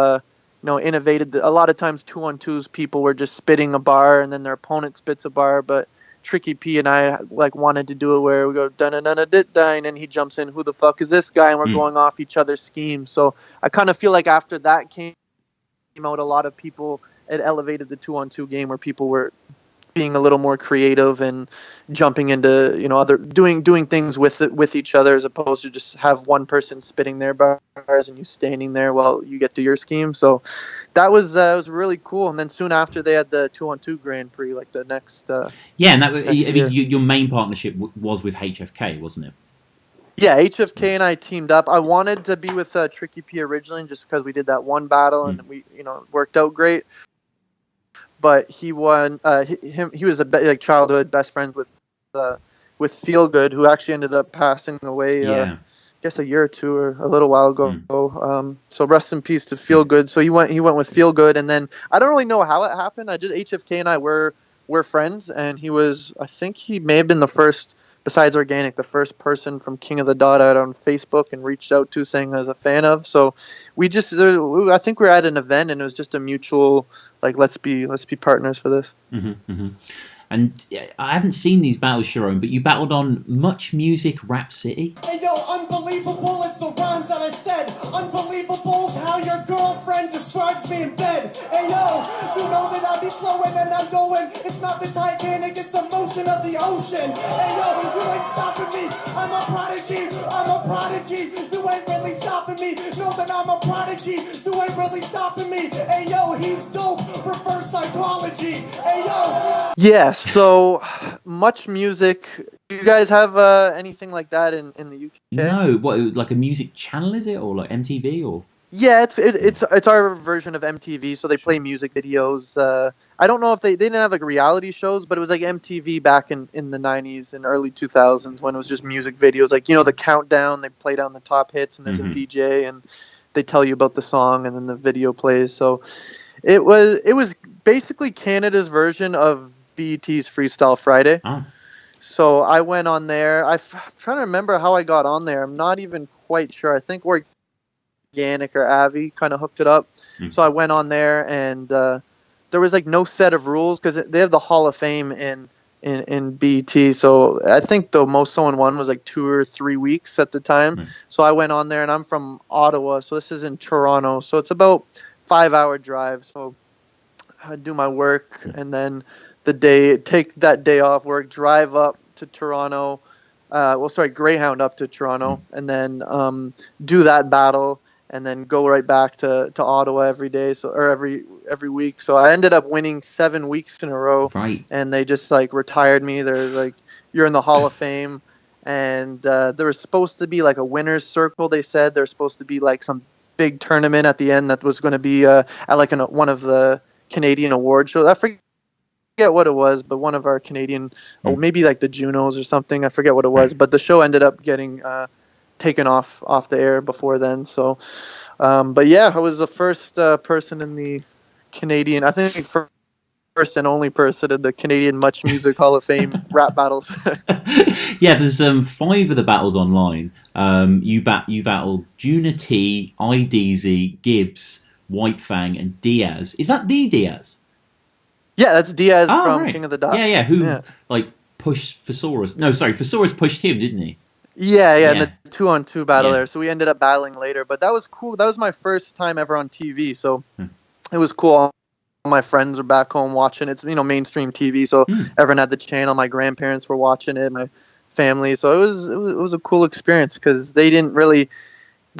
innovated. A lot of times 2-on-2s, people were just spitting a bar and then their opponent spits a bar, but Tricky P and I like wanted to do it where we go dun-dun-dun-dun-dun, and he jumps in, who the fuck is this guy, and we're going off each other's schemes. So I kind of feel like after that came out, a lot of people, it elevated the 2-on-2 game where people were being a little more creative and jumping into other doing things with each other, as opposed to just have one person spitting their bars and you standing there while you get to your scheme. So that was really cool. And then soon after, they had the 2-on-2 Grand Prix, like the next and that your main partnership was with HFK, wasn't it? Yeah, HFK and I teamed up. I wanted to be with Tricky P originally, just because we did that one battle and we it worked out great. But he won. He was a childhood best friends with Feel Good, who actually ended up passing away. I guess a year or two or a little while ago. So rest in peace to Feel Good. So he went with Feel Good, and then I don't really know how it happened. HFK and I were friends, and I think he may have been the first, besides Organic, the first person from King of the Dot out on Facebook and reached out to, saying I was a fan of. So I think we were at an event, and it was just a mutual, like, let's be partners for this. And I haven't seen these battles, CHARRON, but you battled on MuchMusic Rap City. Hey yo, unbelievable, it's the rhymes that I said. Unbelievable's how your girlfriend describes me in bed. Hey yo, you know that I be flowing and I'm going. It's not the Titanic, it's the motion of the ocean. Hey yo, you ain't stopping me. I'm a prodigy. You ain't really stopping me. Know that I'm a prodigy. You ain't really stopping me. Hey yo, he's dope. Reverse psychology. Hey yo. Yes. So, MuchMusic. Do you guys have anything like that in the UK? No. What, like a music channel, is it, or like MTV, or? Yeah, it's our version of MTV. So they play music videos. I don't know if they didn't have like reality shows, but it was like MTV back in the 90s and early 2000s, when it was just music videos. Like, the countdown. They play down the top hits, and there's a DJ, and they tell you about the song, and then the video plays. So it was basically Canada's version of BET's Freestyle Friday. So I went on there. I'm trying to remember how I got on there. I'm not even quite sure. I think Organic or Avi kind of hooked it up. So I went on there, and there was like no set of rules, because they have the Hall of Fame in BET. So I think the most someone won was like 2 or 3 weeks at the time. So I went on there, and I'm from Ottawa, so this is in Toronto. So it's about 5-hour drive. So I do my work, and then take that day off work, drive up to Toronto. Greyhound up to Toronto, and then do that battle, and then go right back to Ottawa every day, every week. So I ended up winning 7 weeks in a row, right. And they just like retired me. They're like, you're in the Hall of Fame, and there was supposed to be like a winner's circle. They said there's supposed to be like some big tournament at the end that was going to be at like one of the Canadian award shows. I forget what it was, but one of our Canadian, or maybe like the Junos or something. I forget what it was, but the show ended up getting taken off the air before then. So, but yeah, I was the first person in the Canadian, I think first and only person in the Canadian MuchMusic Hall of Fame rap battles. Yeah, there's 5 of the battles online. You battled Juna T, IDZ, Gibs, White Fang, and Diaz. Is that the Diaz? Yeah, that's Diaz from King of the Dot. Yeah, who like pushed for Saurus. No, sorry, for Saurus pushed him, didn't he? Yeah, in the 2-on-2 battle there. So we ended up battling later, but that was cool. That was my first time ever on TV, so it was cool. All my friends were back home watching it. It's, mainstream TV, so everyone had the channel. My grandparents were watching it, my family. So it was a cool experience because they didn't really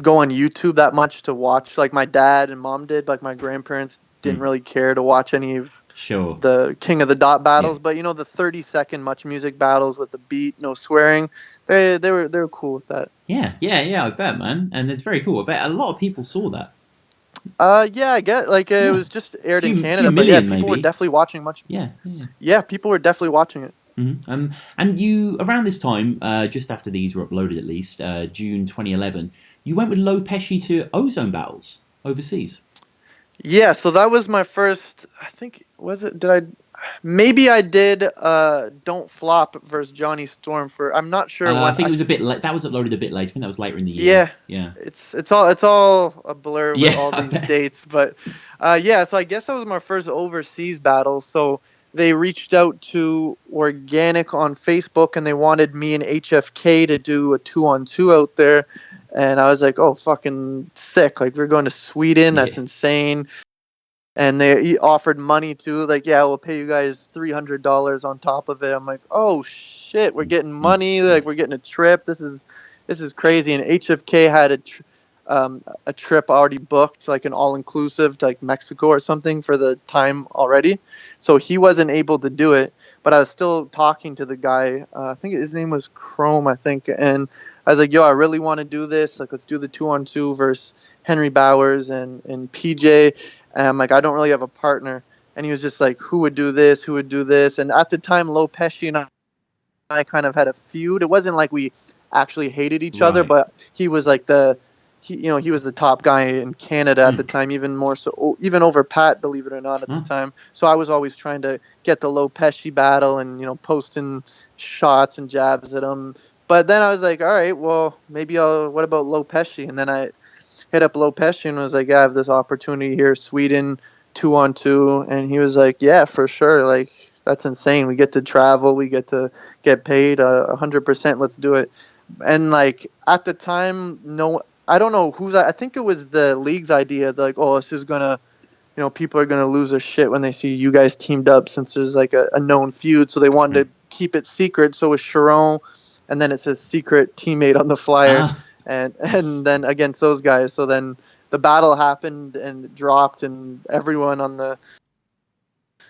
go on YouTube that much to watch. Like my dad and mom did. Like my grandparents didn't really care to watch any of the King of the Dot battles, but the 30-second MuchMusic battles with the beat, no swearing, they were cool with that. Yeah, I bet, man, and it's very cool. I bet a lot of people saw that. I get it was just aired in Canada, but people were definitely watching much. Yeah, people were definitely watching it. Mm-hmm. And you, around this time, just after these were uploaded, at least June 2011, you went with Low Pesci to Ozone battles overseas. Yeah, so that was my first, I think, maybe I did Don't Flop versus Jonny Storm I'm not sure when. I think it was a bit late. That was uploaded a bit late. I think that was later in the year. Yeah. It's all a blur with all these dates, but so I guess that was my first overseas battle. So they reached out to Organic on Facebook, and they wanted me and HFK to do a 2-on-2 out there. And I was like, oh, fucking sick. Like, we're going to Sweden. That's insane. And they offered money too. Like, yeah, we'll pay you guys $300 on top of it. I'm like, oh, shit, we're getting money. Like, we're getting a trip. This is crazy. And HFK had a trip already booked, like an all-inclusive to like Mexico or something for the time already. So he wasn't able to do it. But I was still talking to the guy. I think his name was Chrome, I think. And I was like, yo, I really want to do this. Like, let's do the 2-on-2 versus Henry Bowers and PJ. And I'm like, I don't really have a partner. And he was just like, who would do this? Who would do this? And at the time, Low Pesci and I kind of had a feud. It wasn't like we actually hated each other, but he was like he was the top guy in Canada at the time, even more so, even over Pat, believe it or not, at the time. So I was always trying to get the Low Pesci battle and, posting shots and jabs at him. But then I was like, all right, well, maybe what about Low Pesci? And then I hit up Low Pesci and was like, yeah, I have this opportunity here, Sweden, 2-on-2. And he was like, yeah, for sure. Like, that's insane. We get to travel. We get to get paid 100%. Let's do it. And like at the time, I don't know I think it was the league's idea. Like, oh, this is going to, people are going to lose their shit when they see you guys teamed up since there's like a known feud. So they wanted to keep it secret. So it was CHARRON. And then it says secret teammate on the flyer. And then against those guys. So then the battle happened and it dropped, and everyone on the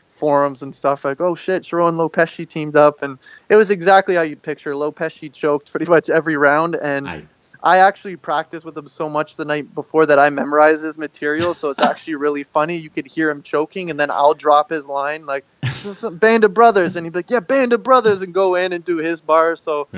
forums and stuff like, oh shit, CHARRON and Low Pesci teamed up. And it was exactly how you'd picture. Low Pesci choked pretty much every round. And I actually practiced with him so much the night before that I memorized his material. So it's actually really funny. You could hear him choking, and then I'll drop his line like, Band of Brothers, and he'd be like, yeah, Band of Brothers, and go in and do his bar. So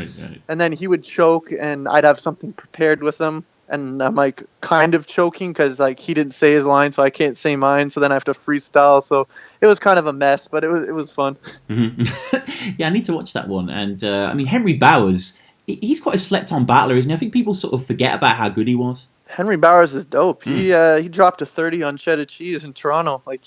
and then he would choke, and I'd have something prepared with him, and I'm like kind of choking because like he didn't say his line, so I can't say mine, so then I have to freestyle. So it was kind of a mess, but it was fun. Yeah, I need to watch that one. And I mean, Henry Bowers, he's quite a slept-on battler, isn't he? I think people sort of forget about how good he was. Henry Bowers is dope. He dropped a 30 on cheddar cheese in Toronto. Like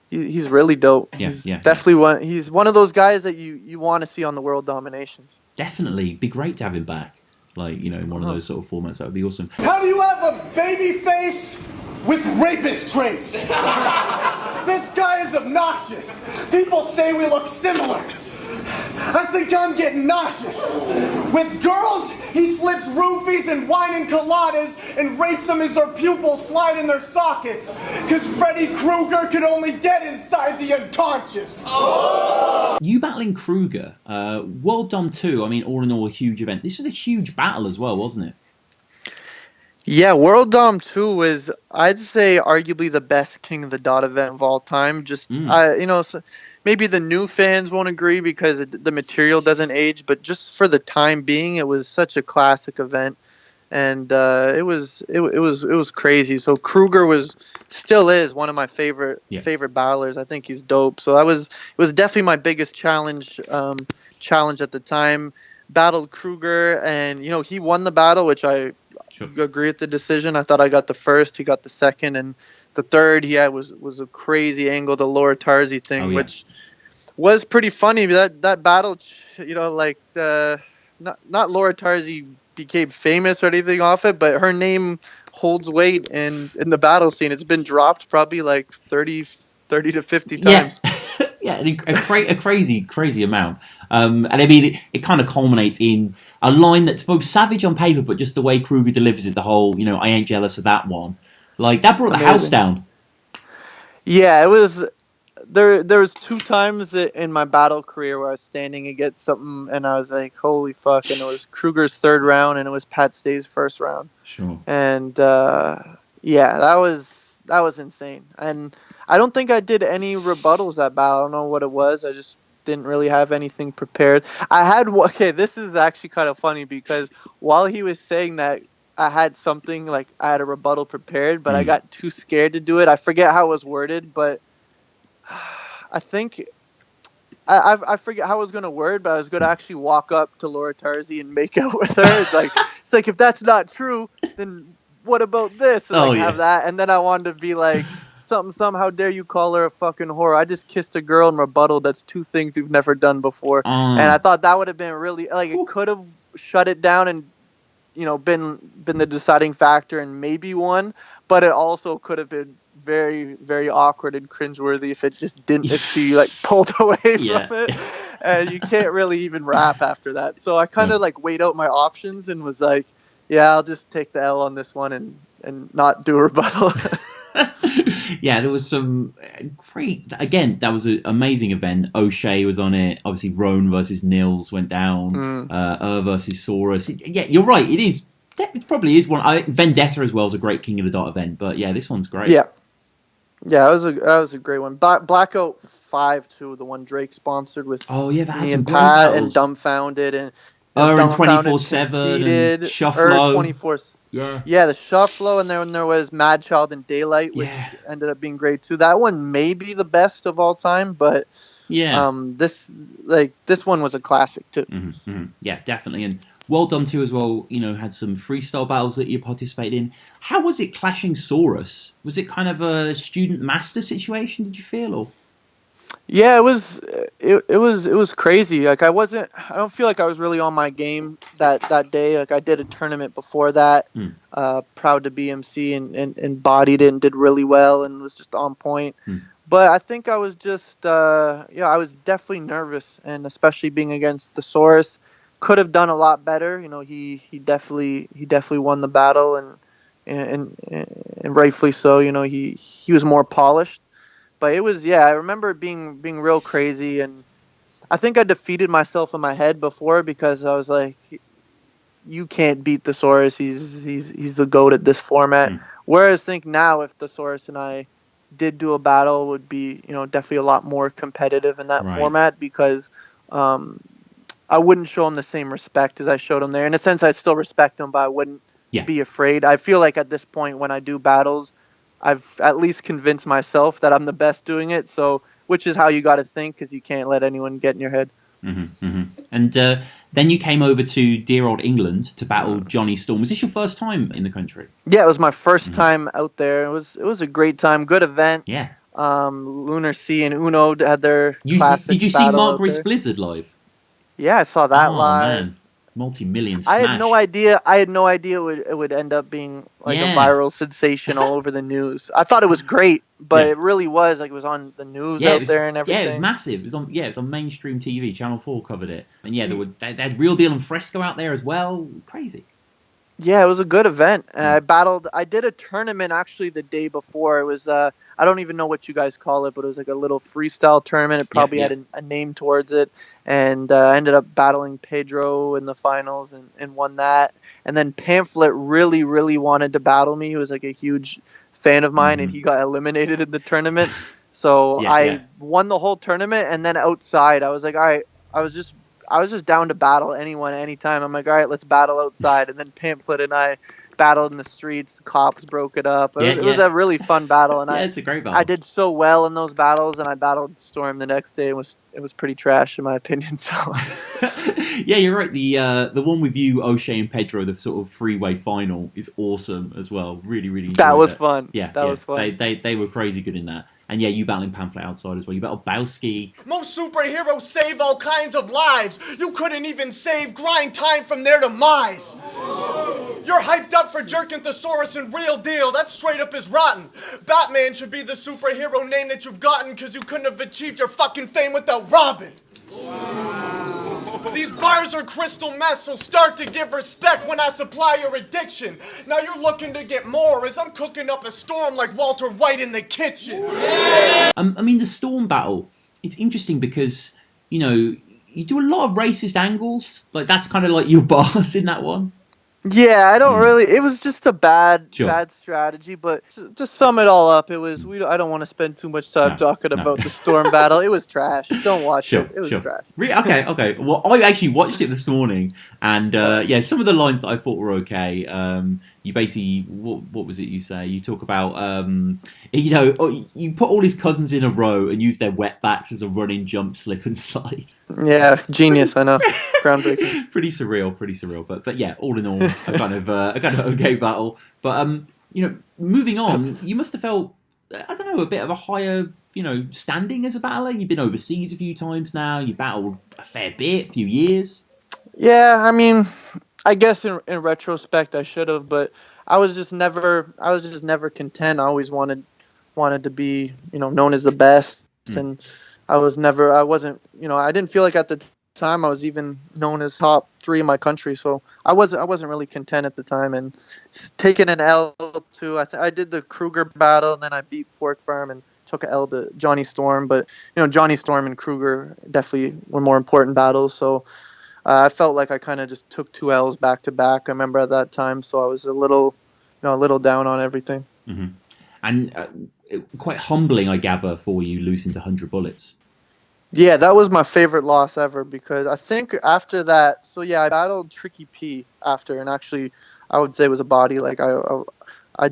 he's really dope. He's definitely he's one of those guys that you want to see on the World Dominations. Definitely. Be great to have him back. Like, in one of those sort of formats. That would be awesome. How do you have a baby face with rapist traits? This guy is obnoxious. People say we look similar. I think I'm getting nauseous. With girls, he slips roofies and wine and coladas and rapes them as their pupils slide in their sockets. Cause Freddy Krueger could only get inside the unconscious. You battling Cruger, World Dom 2, I mean, all in all, a huge event. This was a huge battle as well, wasn't it? Yeah, World Dom 2 was, I'd say, arguably the best King of the Dot event of all time. Just, maybe the new fans won't agree because the material doesn't age, but just for the time being, it was such a classic event, and it was crazy. So Cruger still is one of my favorite battlers. I think he's dope. So it was definitely my biggest challenge at the time. Battled Cruger, and he won the battle, which I agree with the decision. I thought I got the first, he got the second, and the third he had was a crazy angle, the Laura Tarzi thing, which was pretty funny. That battle, not Laura Tarzi became famous or anything off it, but her name holds weight in the battle scene. It's been dropped probably like 30 to 50 times. Yeah, a crazy amount. And I mean, it kind of culminates in a line that's both savage on paper, but just the way Cruger delivers it, the whole, I ain't jealous of that one. Like, that brought the house down. Yeah, it was... There was 2 times in my battle career where I was standing against something, and I was like, holy fuck, and it was Kruger's 3rd round, and it was Pat Stay's 1st round. Sure. And, that was insane. And I don't think I did any rebuttals that battle. I don't know what it was. I just didn't really have anything prepared. This is actually kind of funny because while he was saying that, I had something, like I had a rebuttal prepared, but I got too scared to do it. I forget how it was worded, but I think I forget how I was going to word, but I was going to actually walk up to Laura Tarzi and make out with her. It's like if that's not true, then what about this? And have that. And then I wanted to be like, how dare you call her a fucking whore? I just kissed a girl in rebuttal. That's 2 things you've never done before. And I thought that would have been really, it could have shut it down and, been the deciding factor and maybe won, but it also could have been very, very awkward and cringeworthy if she pulled away from it. And you can't really even rap after that. So I kind of weighed out my options and was like, yeah, I'll just take the L on this one and not do a rebuttal. Yeah, there was some great... Again, that was an amazing event. O'Shea was on it. Obviously, Roan versus Nils went down. Versus Saurus. Yeah, you're right. It probably is one... Vendetta as well is a great King of the Dot event. But yeah, this one's great. Yeah, that was a great one. Blackout 5 too, the one Drake sponsored with me and Pat and Dumbfounded and... and 24/7 and Shuffle. 24. Yeah, the Shuffle, and then there was Mad Child and Daylight, which ended up being great too. That one may be the best of all time, but this one was a classic too. Yeah, definitely. And World Dom 2 as well, had some freestyle battles that you participated in. How was it clashing Saurus? Was it kind of a student master situation, did you feel, or? Yeah, it was crazy. I don't feel like I was really on my game that day. I did a tournament before that, proud to be MC and bodied it and did really well and was just on point. But I think I was just, I was definitely nervous, and especially being against the Saurus, could have done a lot better. He definitely won the battle and rightfully so. He was more polished. But it was, I remember it being real crazy, and I think I defeated myself in my head before because I was like, you can't beat the Saurus. He's the GOAT at this format. Whereas I think now if the Saurus and I did do a battle, it would be, definitely a lot more competitive in that format because I wouldn't show him the same respect as I showed him there. In a sense, I still respect him, but I wouldn't be afraid. I feel like at this point when I do battles, I've at least convinced myself that I'm the best doing it. So, which is how you got to think, because you can't let anyone get in your head. And then you came over to dear old England to battle Jonny Storm. Was this your first time in the country? Yeah, it was my first time out there. It was a great time, good event. Yeah. Lunar Sea and Uno had their classic. Did you see Mark Reese Blizzard live? Yeah, I saw that live. Man. multi-million I smash. had no idea. It would end up being like a viral sensation all over the news. I thought it was great, but it really was like it was on the news there and everything. Yeah, it was massive. It was on mainstream TV. Channel 4 covered it, and they had Real Deal and Fresco out there as well. Crazy. Yeah, it was a good event. I did a tournament actually the day before. It was I don't even know what you guys call it, but it was like a little freestyle tournament. It probably had a name towards it. And I ended up battling Pedro in the finals and won that. And then Pamphlet really, really wanted to battle me. He was like a huge fan of mine, and he got eliminated in the tournament. So I won the whole tournament, and then outside I was like, all right, I was just down to battle anyone, anytime. I'm like, all right, let's battle outside. And then Pamphlet and I battled in the streets. The cops broke it up. It was a really fun battle. And it's a great battle. I did so well in those battles, and I battled Storm the next day. It was pretty trash in my opinion. So yeah, you're right. The one with you, O'Shea and Pedro, the sort of freeway final, is awesome as well. Really, really enjoyed that was fun. Yeah, that was fun. They were crazy good in that. And yeah, you battling Pamphlet outside as well. You battled Bowski. Most superheroes save all kinds of lives. You couldn't even save grind time from their demise. You're hyped up for jerking Thesaurus and Real Deal. That straight up is rotten. Batman should be the superhero name that you've gotten because you couldn't have achieved your fucking fame without Robin. These bars are crystal meth, so start to give respect when I supply your addiction. Now you're looking to get more as I'm cooking up a storm like Walter White in the kitchen. I mean, the Storm battle, it's interesting because, you do a lot of racist angles. Like, that's kind of like your boss in that one. Yeah, I don't really. It was just a bad strategy. But to sum it all up, it was. I don't want to spend too much time talking about the Storm battle. It was trash. Don't watch it. It was trash. Okay. Well, I actually watched it this morning, and some of the lines that I thought were okay. You basically, what was it you say? You talk about, you put all his cousins in a row and use their wetbacks as a running jump, slip and slide. Yeah, genius. I know, groundbreaking. Pretty surreal. But yeah, all in all, a kind of okay battle. But moving on, you must have felt, I don't know, a bit of a higher, standing as a battler. You've been overseas a few times now. You battled a fair bit, a few years. Yeah, I mean, I guess in retrospect I should have, but I was just never content. I always wanted to be, known as the best, and I didn't feel like at the time I was even known as top 3 in my country, so I wasn't really content at the time, and taking an L too. I did the Cruger battle, and then I beat Fork Farm and took an L to Jonny Storm, but Jonny Storm and Cruger definitely were more important battles, so I felt like I kind of just took 2 L's back to back. I remember at that time, so I was a little down on everything. Mm-hmm. And quite humbling, I gather, for you losing to 100 Bullets. Yeah, that was my favorite loss ever because I think after that, I battled Tricky P after, and actually I would say it was a body. Like I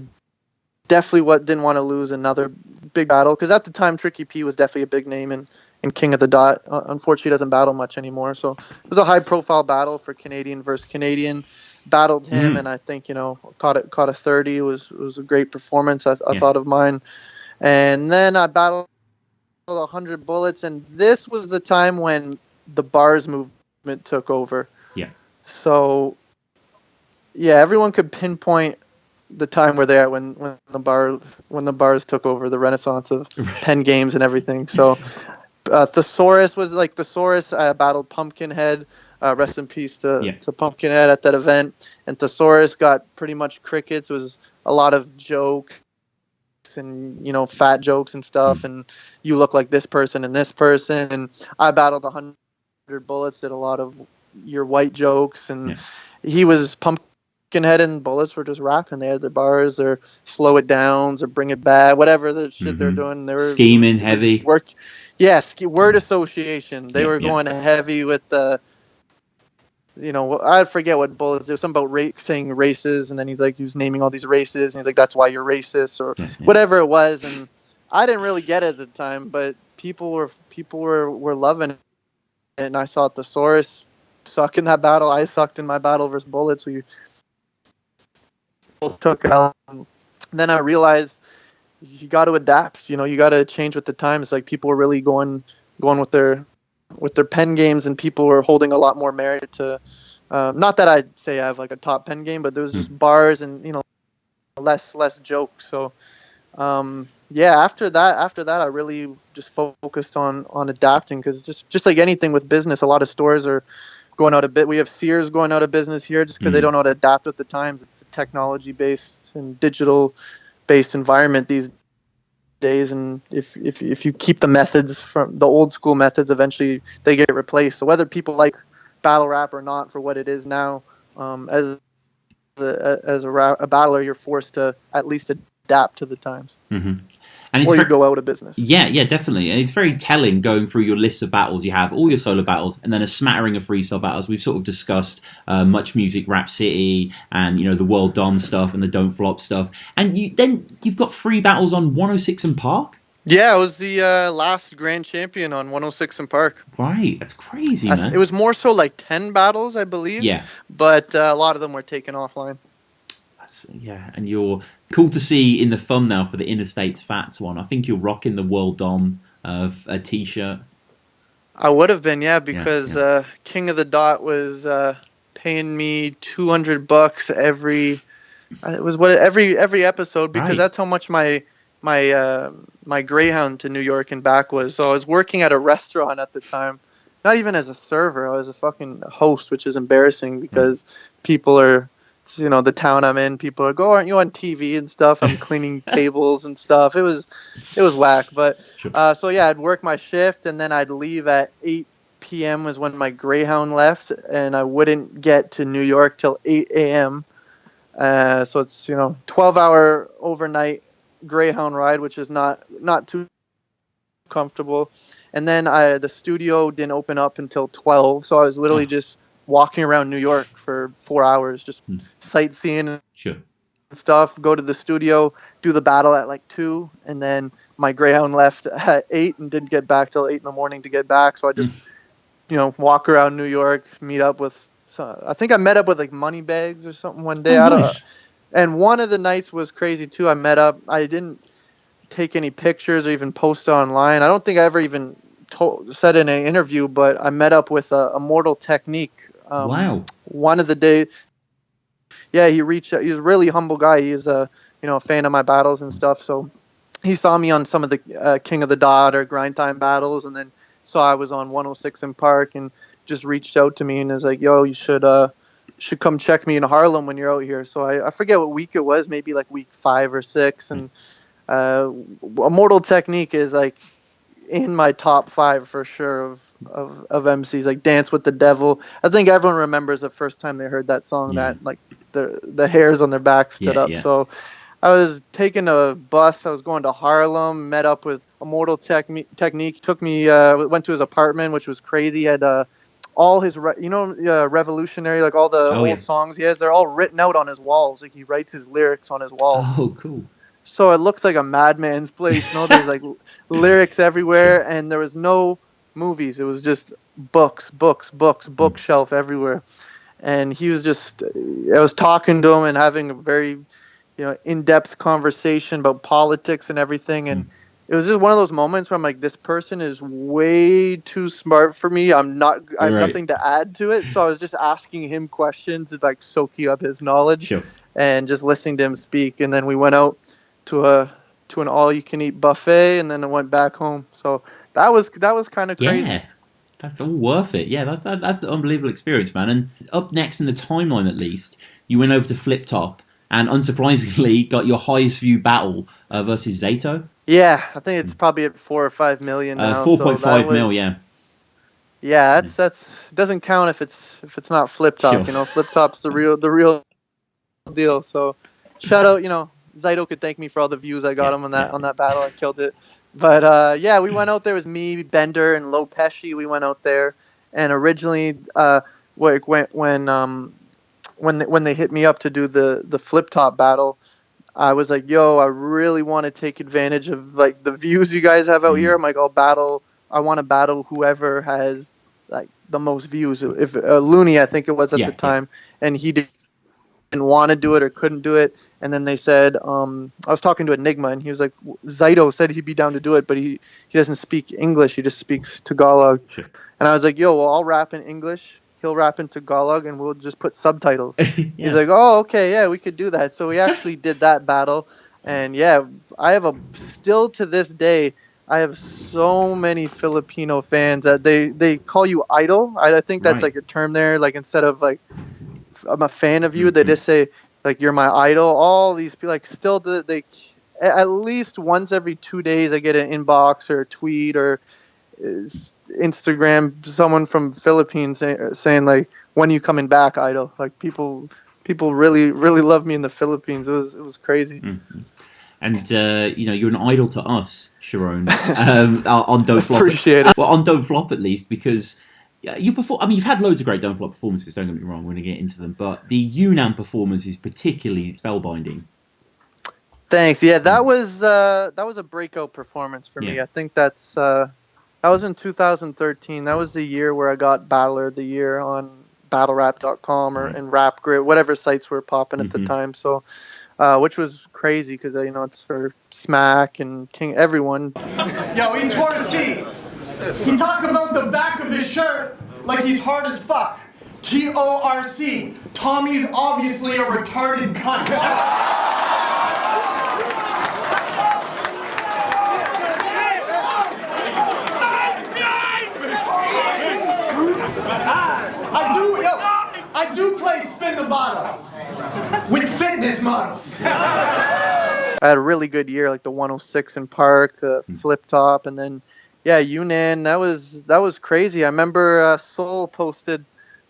definitely didn't want to lose another big battle because at the time Tricky P was definitely a big name and King of the Dot. Unfortunately, doesn't battle much anymore. So it was a high-profile battle for Canadian versus Canadian. Battled him, and I think caught a 30. It was a great performance. I thought of mine, and then I battled 100 Bullets, and this was the time when the bars movement took over. Yeah. So everyone could pinpoint the time where they're at when the bars took over, the renaissance of pen games and everything. So. Thesaurus was like Thesaurus. I battled Pumpkinhead. Rest in peace to Pumpkinhead at that event. And Thesaurus got pretty much crickets. It was a lot of jokes and fat jokes and stuff. And you look like this person and this person. And I battled 100 Bullets. Did a lot of your white jokes. And he was Pumpkinhead and Bullets were just rapping. They had their bars or slow it downs or bring it back, whatever the shit they're doing. They were scheming heavy. Yes, word association. They were going heavy with the, I forget what Bullets. There's something about saying races, and then he was naming all these races, and he's like, "That's why you're racist," or whatever it was. And I didn't really get it at the time, but people were loving it. And I saw Thesaurus suck in that battle. I sucked in my battle versus Bullets. We both took out. Then I realized. You got to adapt, you got to change with the times. Like people were really going with their pen games, and people were holding a lot more merit to not that I'd say I have like a top pen game, but there was just bars and, you know, less jokes. So yeah, after that I really just focused on adapting, because just like anything with business, a lot of stores are going out of bit. We have Sears going out of business here just because they don't know how to adapt with the times. It's a technology based and digital based environment these days, and if you keep the methods from the old school methods, eventually they get replaced. So whether people like battle rap or not for what it is now, as a battler, you're forced to at least adapt to the times, and or you go out of business. Yeah, definitely. And it's very telling going through your list of battles. You have all your solo battles and then a smattering of freestyle battles. We've sort of discussed MuchMusic, Rap City, and, you know, the World Dom stuff and the Don't Flop stuff. And you've got 3 battles on 106 and Park. Yeah, I was the last grand champion on 106 and Park. Right, that's crazy, man. It was more so like 10 battles, I believe. Yeah. But a lot of them were taken offline. Yeah, and you're cool to see in the thumbnail for the Interstates Fats one. I think you're rocking the World Dom a t-shirt. I would have been, yeah, because King of the Dot was paying me $200 every episode, because that's how much my Greyhound to New York and back was. So I was working at a restaurant at the time, not even as a server. I was a fucking host, which is embarrassing because people are, you know, the town I'm in, people are aren't you on TV and stuff? I'm cleaning tables and stuff. It was whack. But so yeah, I'd work my shift and then I'd leave at 8 p.m. was when my Greyhound left, and I wouldn't get to New York till 8 a.m. So it's, you know, 12-hour overnight Greyhound ride, which is not too comfortable. And then the studio didn't open up until 12, so I was literally just walking around New York for 4 hours, just sightseeing and stuff. Go to the studio, do the battle at like 2, and then my Greyhound left at 8 and didn't get back till 8 in the morning to get back. So I just you know, walk around New York, meet up with I think I met up with like Moneybags or something one day. I don't know. And one of the nights was crazy too. I met up. I didn't take any pictures or even post online. I don't think I ever even said in an interview, but I met up with Immortal Technique. Wow. One of the days. Yeah, he reached out. He's a really humble guy. He's a fan of my battles and stuff. So he saw me on some of the King of the Dot or Grind Time battles, and then saw I was on 106 in Park and just reached out to me and was like, "Yo, you should come check me in Harlem when you're out here." So I forget what week it was, maybe like week 5 or 6. And Immortal Technique is like in my top 5 for sure of MCs. Like Dance with the Devil. I think everyone remembers the first time they heard that song, that like the hairs on their back stood up. So I was taking a bus. I was going to Harlem, met up with Immortal Technique. Took me, went to his apartment, which was crazy. He had all his, Revolutionary, like all the old songs he has. They're all written out on his walls. Like he writes his lyrics on his walls. Oh, cool. So it looks like a madman's place. There's like lyrics everywhere, and there was no movies. It was just bookshelf everywhere. And he was just, I was talking to him and having a very, in-depth conversation about politics and everything. And it was just one of those moments where I'm like, this person is way too smart for me. I have nothing to add to it. So I was just asking him questions and like soaking up his knowledge and just listening to him speak. And then we went out to an all-you-can-eat buffet, and then I went back home. So that was kind of crazy. Yeah, that's all worth it. Yeah, that's an unbelievable experience, man. And up next in the timeline, at least, you went over to Flip Top, and unsurprisingly, got your highest view battle versus Zato. Yeah, I think it's probably at 4 or 5 million now. 4.5 mil, yeah. Yeah, that's doesn't count if it's not Flip Top. Flip Top's the real deal. So shout out, Zato could thank me for all the views I got him on that battle. I killed it. But yeah, we went out there. It was me, Bender, and Lo Pesci. We went out there, and originally, when they hit me up to do the Flip Top battle, I was like, "Yo, I really want to take advantage of like the views you guys have out here." I'm like, I want to battle whoever has like the most views. If Looney, I think it was at the time, and he didn't want to do it or couldn't do it. And then they said, I was talking to Enigma, and he was like, Zato said he'd be down to do it, but he doesn't speak English. He just speaks Tagalog. Sure. And I was like, yo, well, I'll rap in English. he'll rap in Tagalog, and we'll just put subtitles. Yeah. He's like, oh, okay, yeah, we could do that. So we actually did that battle, and yeah, I have still to this day, I have so many Filipino fans that they call you idol. I think that's like your term there. Like instead of like I'm a fan of you, they just say like you're my idol. All these people like still they at least once every 2 days I get an inbox or a tweet or Instagram someone from Philippines saying like when you coming back, idol. Like people really love me in the Philippines. It was crazy. Mm-hmm. And you're an idol to us, CHARRON, on Don't Flop. Appreciate it. Well, on Don't Flop at least, because you perform. I mean, you've had loads of great Don't Flop performances. Don't get me wrong. We're going to get into them, but the Unam performance is particularly spellbinding. Thanks. Yeah, that was a breakout performance for me. I think that was in 2013. That was the year where I got Battler of the Year on BattleRap.com or in Rap Grid, whatever sites were popping at the time. So. Which was crazy because it's for Smack and King, everyone. Yo, he tore a C. He talked about the back of his shirt like he's hard as fuck. TORC. Tommy's obviously a retarded cunt. I do play Spin the Bottle with fitness models. I had a really good year, like the 106 in Park, Flip Top, and then Yunnan. That was crazy. I remember Soul posted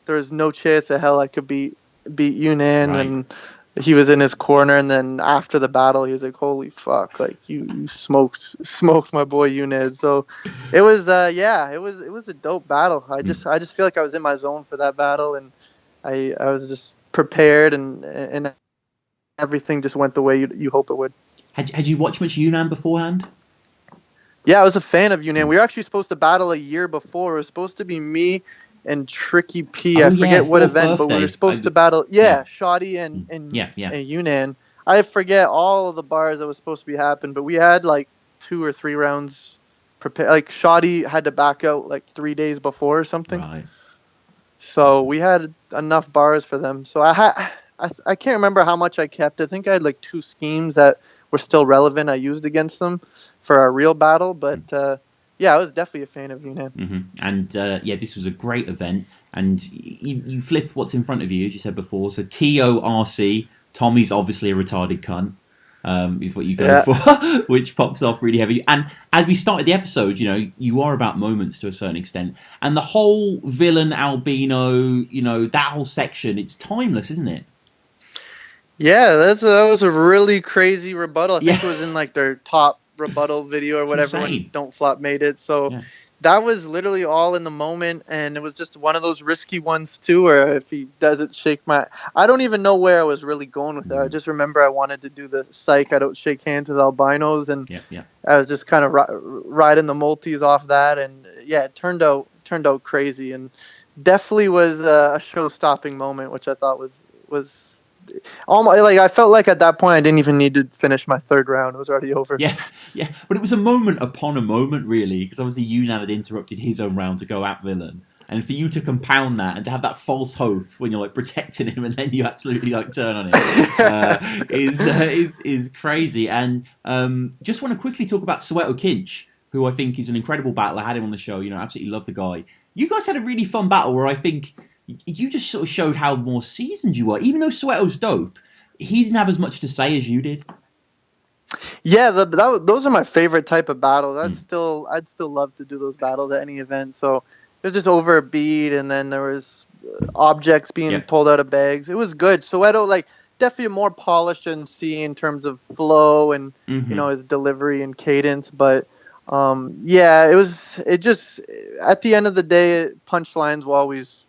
there was no chance of hell I could beat Yunnan, and he was in his corner. And then after the battle, he was like, "Holy fuck! Like you smoked my boy Yunnan." So it was it was a dope battle. I just feel like I was in my zone for that battle, and I was just prepared, and everything just went the way you hope it would. Had you watched much Yunnan beforehand? Yeah, I was a fan of Yunnan. We were actually supposed to battle a year before. It was supposed to be me and Tricky P. I forget what event, but we were supposed to battle. Shoddy and Yunnan. I forget all of the bars that was supposed to be happening, but we had like 2 or 3 rounds prepared. Like Shoddy had to back out like 3 days before or something. Right. So we had enough bars for them. So I can't remember how much I kept. I think I had like 2 schemes that were still relevant I used against them for our real battle. But I was definitely a fan of Yunnan. Mm-hmm. And this was a great event. And you flip what's in front of you, as you said before. So TORC, Tommy's obviously a retarded cunt. Is what you go for, which pops off really heavy. And as we started the episode, you are about moments to a certain extent. And the whole villain albino, that whole section, it's timeless, isn't it? Yeah, that was a really crazy rebuttal. I think it was in like their top rebuttal video or whatever when Don't Flop made it. So that was literally all in the moment, and it was just one of those risky ones too, where if he doesn't shake I don't even know where I was really going with it. I just remember I wanted to do the psych, I don't shake hands with albinos, and I was just kind of riding the multis off that, and it turned out crazy, and definitely was a show-stopping moment, which I thought was almost like I felt like at that point I didn't even need to finish my 3rd round. It was already over. Yeah. But it was a moment upon a moment, really, because obviously Yunnan had interrupted his own round to go at villain, and for you to compound that and to have that false hope when you're like protecting him and then you absolutely like turn on him is crazy. And just want to quickly talk about Soweto Kinch, who I think is an incredible battler. I had him on the show. Absolutely love the guy. You guys had a really fun battle where I think you just sort of showed how more seasoned you were. Even though Soweto's dope, he didn't have as much to say as you did. Yeah, those are my favorite type of battles. I'd still love to do those battles at any event. So it was just over a beat, and then there was objects being pulled out of bags. It was good. Soweto, definitely more polished and see in terms of flow and his delivery and cadence. But it just at the end of the day, punchlines will always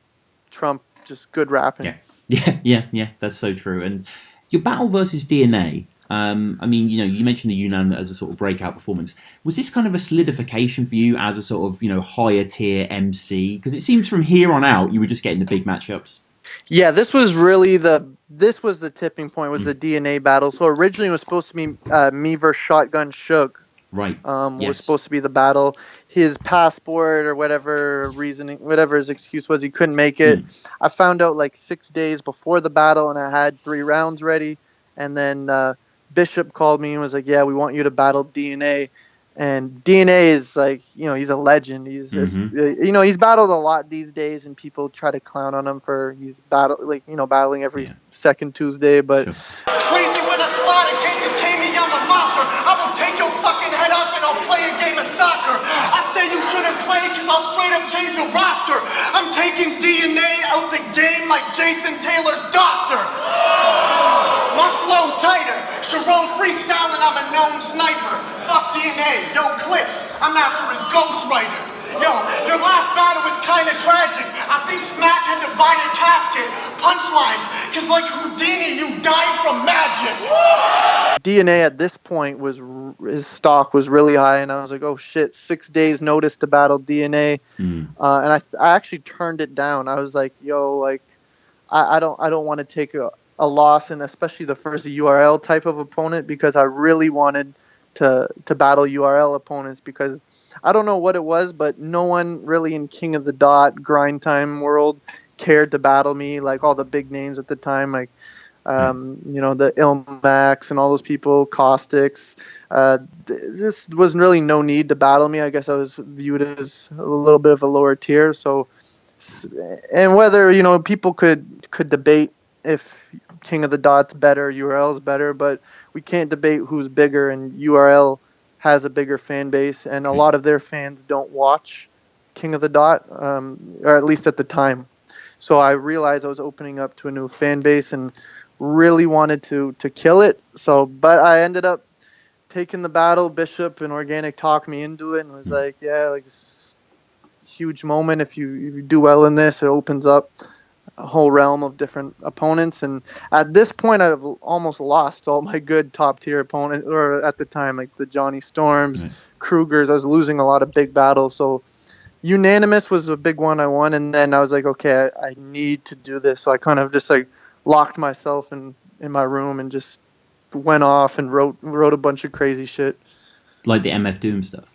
trump just good rapping. Yeah, that's so true. And your battle versus DNA, you mentioned the Yunnan as a sort of breakout performance. Was this kind of a solidification for you as a sort of, higher tier MC? Because it seems from here on out, you were just getting the big matchups. Yeah, this was really the tipping point, was the DNA battle. So originally it was supposed to be me versus Shotgun Suge. Right. Was supposed to be the battle. his passport or whatever reasoning, whatever his excuse was, he couldn't make it. I found out like 6 days before the battle, and I had 3 rounds ready. And then Bishop called me and was like, "Yeah, we want you to battle DNA." And DNA is like, you know, he's a legend. He's just, you know, he's battled a lot these days, and people try to clown on him for battling every second Tuesday. But crazy with a slide, it can't detain me. I'm a monster. I will take your fucking head off and I'll play a game of soccer. I say you shouldn't play because I'll straight up change your roster. I'm taking DNA out the game like Jason Taylor's doctor. My flow tighter. CHARRON freestyle and I'm a known sniper. Fuck DNA. Yo, Clips, I'm after his ghostwriter. Yo, your last battle was kind of tragic. I think Smack had to buy a casket. Punchlines, because like Houdini, you died from magic. DNA at this point his stock was really high, and I was like, oh shit, 6 days notice to battle DNA. And I actually turned it down. I was like, yo, like I don't want to take a loss, and especially the first URL type of opponent, because I really wanted to battle URL opponents, because I don't know what it was, but no one really in King of the Dot grind time world cared to battle me, like all the big names at the time, like you know, the Ilmax and all those people, Caustics. This was really no need to battle me. I guess I was viewed as a little bit of a lower tier. So, and whether, you know, people could debate if King of the Dot's better, URL's better, but we can't debate who's bigger, and URL has a bigger fan base, and a lot of their fans don't watch King of the Dot, or at least at the time. So I realized I was opening up to a new fan base and really wanted to kill it. So, but I ended up taking the battle. Bishop and Organic talked me into it and was like, yeah, like this huge moment. If you do well in this, it opens up a whole realm of different opponents. And at this point, I've almost lost all my good top tier opponents, or at the time, like the Jonny Storms, Crugers. I was losing a lot of big battles. So Unanimous was a big one I won. And then I was like, okay, I need to do this. So I kind of just like locked myself in my room and just went off and wrote a bunch of crazy shit. Like the MF Doom stuff.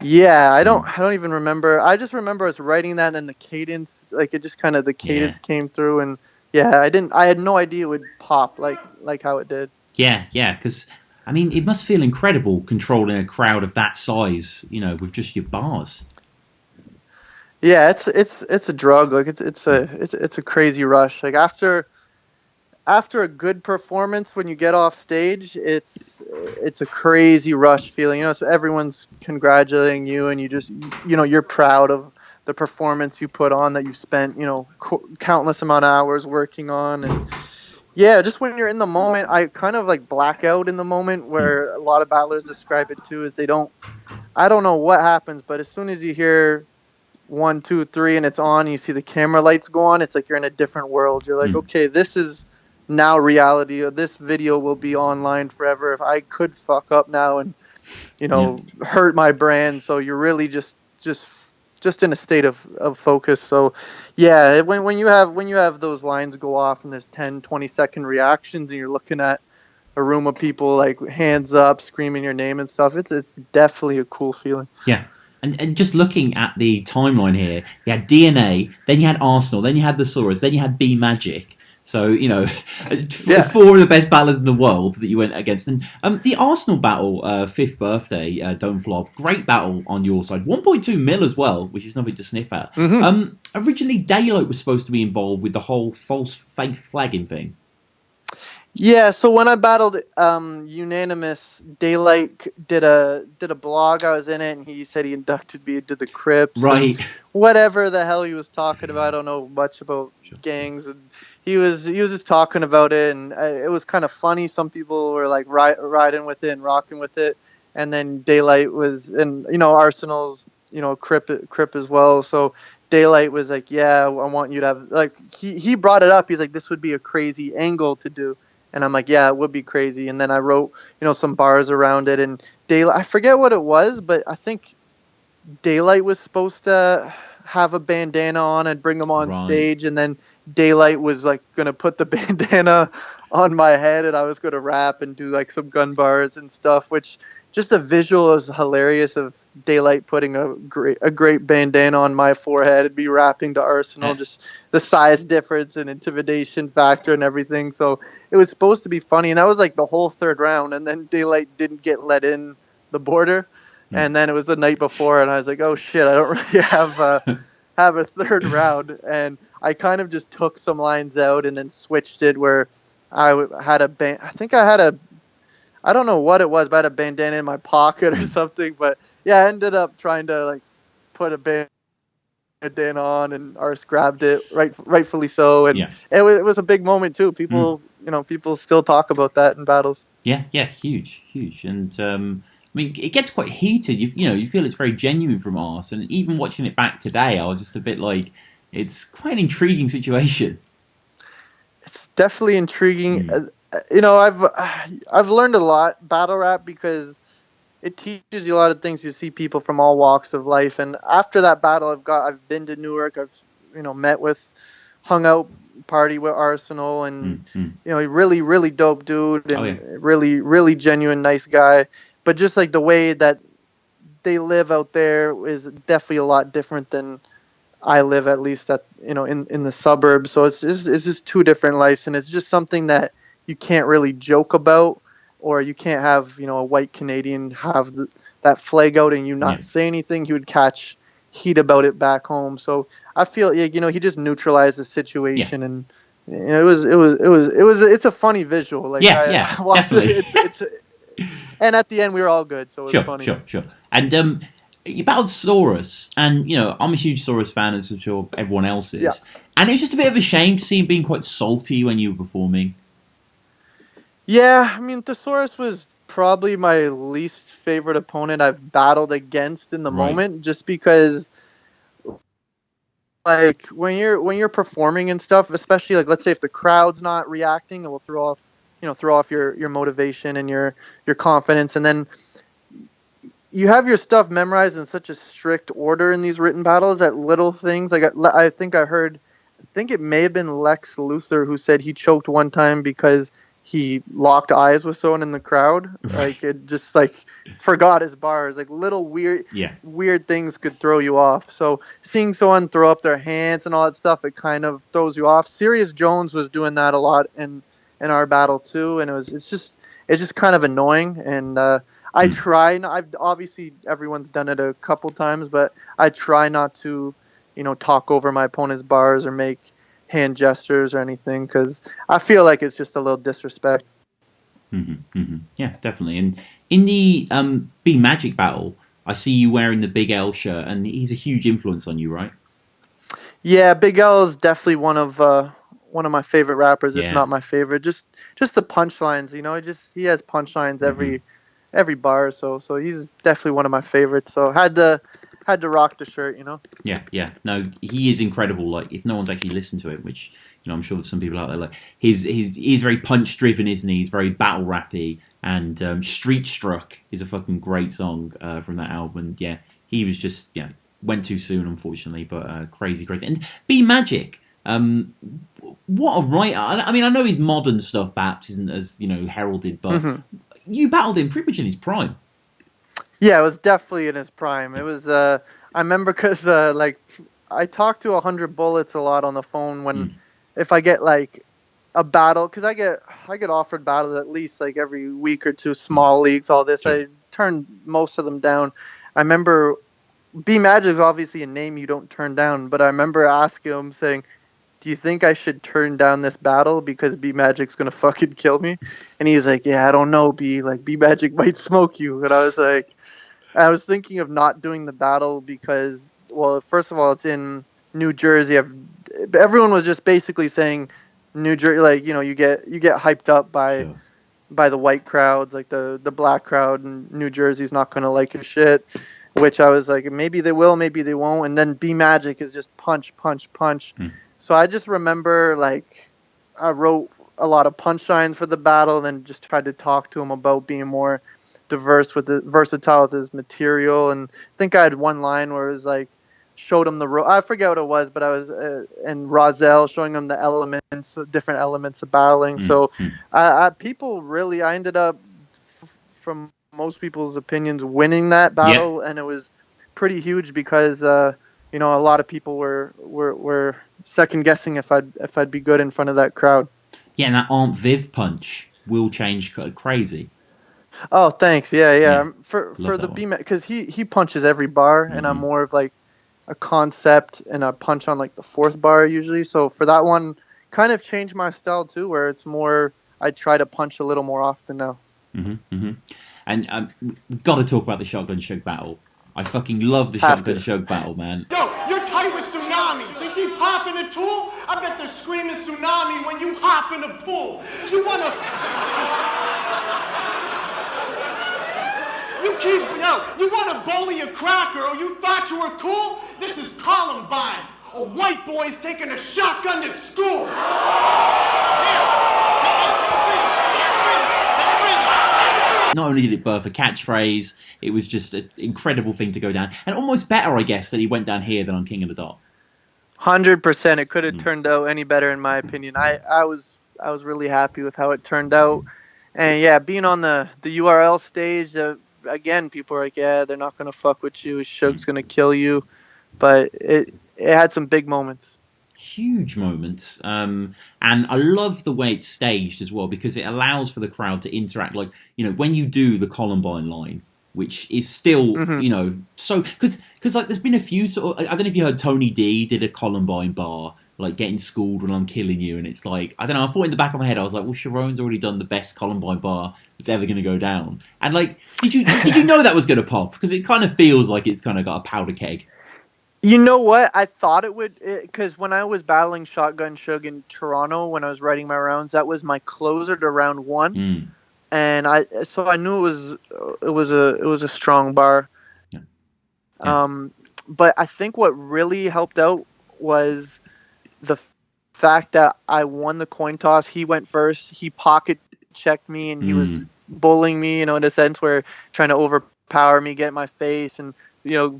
Yeah, I don't even remember. I just remember us writing that, and then the cadence, like it just kind of, the cadence came through, and I had no idea it would pop like how it did. Yeah, because I mean, it must feel incredible controlling a crowd of that size, you know, with just your bars. Yeah, it's a drug. Like it's a crazy rush. Like after a good performance, when you get off stage, it's a crazy rush feeling. You know, so everyone's congratulating you, and you just, you know, you're proud of the performance you put on, that you've spent, you know, countless amount of hours working on. And yeah, just when you're in the moment, I kind of like black out in the moment, where a lot of battlers describe it too, is I don't know what happens, but as soon as you hear 1, 2, 3 and it's on, you see the camera lights go on, it's like you're in a different world. You're like, okay, this is now reality. This video will be online forever. If I could fuck up now and, you know, hurt my brand. So you're really just in a state of focus. So yeah, when you have those lines go off and there's 10, 20-second reactions, and you're looking at a room of people like hands up, screaming your name and stuff, it's definitely a cool feeling. Yeah. And just looking at the timeline here, you had DNA, then you had Arsenal, then you had the Saurus, then you had B Magic. So, you know, 4 of the best battlers in the world that you went against. And the Arsenal battle, 5th birthday, Don't Flop, great battle on your side. 1.2 mil as well, which is nothing to sniff at. Originally, Daylight was supposed to be involved with the whole false fake flagging thing. Yeah, so when I battled Unanimous, Daylight did a blog. I was in it, and he said he inducted me into the Crips. Right. Whatever the hell he was talking about. I don't know much about gangs. And he was just talking about it, and it was kind of funny. Some people were like riding with it and rocking with it. And then Daylight was, and, you know, Arsenal's, you know, Crip as well. So Daylight was like, yeah, I want you to have, like, he brought it up. He's like, this would be a crazy angle to do. And I'm like, yeah, it would be crazy. And then I wrote, you know, some bars around it. And Daylight, I forget what it was, but I think Daylight was supposed to have a bandana on and bring him on stage. And then Daylight was like going to put the bandana on my head, and I was going to rap and do like some gun bars and stuff, which, just the visual is hilarious of Daylight putting a great bandana on my forehead and be rapping to Arsenal, just the size difference and intimidation factor and everything. So it was supposed to be funny, and that was like the whole third round, and then Daylight didn't get let in the border, and then it was the night before, and I was like, oh shit, I don't really have a third round, and I kind of just took some lines out and then switched it where I had I don't know what it was, but I had a bandana in my pocket or something. But yeah, I ended up trying to like put a bandana on, and Ars grabbed it, rightfully so. And it was a big moment too. People, people still talk about that in battles. Yeah, huge. And I mean, it gets quite heated. You feel it's very genuine from Ars, and even watching it back today, I was just a bit like, it's quite an intriguing situation. It's definitely intriguing. I've learned a lot battle rap because it teaches you a lot of things. You see people from all walks of life, and after that battle, I've been to Newark. I've hung out, party with Arsenal, and really really dope dude, and really really genuine nice guy. But just like the way that they live out there is definitely a lot different than I live, at least in the suburbs. So it's just two different lives, and it's just something that you can't really joke about, or you can't have, a white Canadian have that flag out and you not say anything. He would catch heat about it back home. So I feel, he just neutralized the situation, and it's a funny visual. Like, definitely. And at the end we were all good, so it was funny. Sure. And you battled Saurus, and I'm a huge Saurus fan, as I'm sure everyone else is. Yeah. And it was just a bit of a shame to see him being quite salty when you were performing. Yeah, I mean, Thesaurus was probably my least favorite opponent I've battled against in the moment, just because, like, when you're performing and stuff, especially like, let's say if the crowd's not reacting, it will throw off your motivation and your confidence, and then you have your stuff memorized in such a strict order in these written battles that little things, like I think it may have been Lex Luthor who said he choked one time because he locked eyes with someone in the crowd. Like, it just like forgot his bars. Like, little weird things could throw you off. So seeing someone throw up their hands and all that stuff, it kind of throws you off. Sirius Jones was doing that a lot in our battle too, and it's just kind of annoying. And I try. I've obviously everyone's done it a couple times, but I try not to, talk over my opponent's bars or make hand gestures or anything, because I feel like it's just a little disrespect. Yeah, definitely. And in the B Magic battle, I see you wearing the Big L shirt, and he's a huge influence on you, right? Yeah, Big L is definitely one of my favorite rappers, if not my favorite. Just the punchlines, he has punchlines every bar, so he's definitely one of my favorites. So had to rock the shirt, Yeah. No, he is incredible. Like, if no one's actually listened to it, which I'm sure there's some people out there, like he's very punch driven, isn't he? He's very battle rappy, and Street Struck is a fucking great song from that album. Yeah, he was just went too soon, unfortunately, but crazy. And B Magic, what a writer! I mean, I know his modern stuff perhaps isn't as heralded, but you battled him pretty much in his prime. Yeah, it was definitely in his prime. It was, I remember because, I talk to 100 Bullets a lot on the phone when, if I get, like, a battle, because I get offered battles at least, like, every week or two, small leagues, all this. I turn most of them down. I remember, B Magic is obviously a name you don't turn down, but I remember asking him, saying, do you think I should turn down this battle because B Magic's gonna fucking kill me? And he's like, yeah, I don't know, B Magic might smoke you. And I was like, I was thinking of not doing the battle because, well, first of all, it's in New Jersey. Everyone was just basically saying New Jersey, like, you get hyped up by the white crowds, like the black crowd, and New Jersey's not gonna like your shit. Which I was like, maybe they will, maybe they won't. And then B Magic is just punch. So I just remember, like, I wrote a lot of punchlines for the battle, and then just tried to talk to him about being more versatile with his material. And I think I had one line where it was like, showed him I forget what it was, but I was and Rozelle showing him the different elements of battling. So people really, I ended up from most people's opinions, winning that battle, and it was pretty huge because a lot of people were second guessing if I'd be good in front of that crowd. Yeah, and that Aunt Viv punch will change crazy. Oh, thanks. Yeah. For the B-man, because he punches every bar, and I'm more of like a concept and a punch on like the fourth bar usually. So for that one, kind of changed my style too, where it's more I try to punch a little more often now. And we've got to talk about the Shotgun Suge battle. I fucking love the Shotgun Suge battle, man. Yo, you're tight with Tsunami. Think he popping a tool? I bet they're screaming Tsunami when you hop in the pool. You wanna bully a cracker or you thought you were cool? This is Columbine. A white boy's taking a shotgun to school. Not only did it birth a catchphrase, it was just an incredible thing to go down. And almost better, I guess, that he went down here than on King of the Dot. 100%. It could have turned out any better, in my opinion. I was really happy with how it turned out. And, yeah, being on the URL stage, again, people are like, yeah, they're not going to fuck with you. Suge's going to kill you. But it had some big moments. Huge moments. And I love the way it's staged as well, because it allows for the crowd to interact. Like, when you do the Columbine line, which is still, so, because like there's been a few sort of, I don't know if you heard Tony D did a Columbine bar, like getting schooled when I'm killing you. And it's like, I don't know, I thought in the back of my head, I was like, well, CHARRON's already done the best Columbine bar that's ever going to go down. And like, did you know that was going to pop? Because it kind of feels like it's kind of got a powder keg. You know what? I thought it would, because when I was battling Shotgun Suge in Toronto, when I was writing my rounds, that was my closer to round one, and I knew it was a strong bar. But I think what really helped out was the fact that I won the coin toss. He went first. He pocket checked me, and he was bullying me, in a sense where trying to overpower me, get in my face, and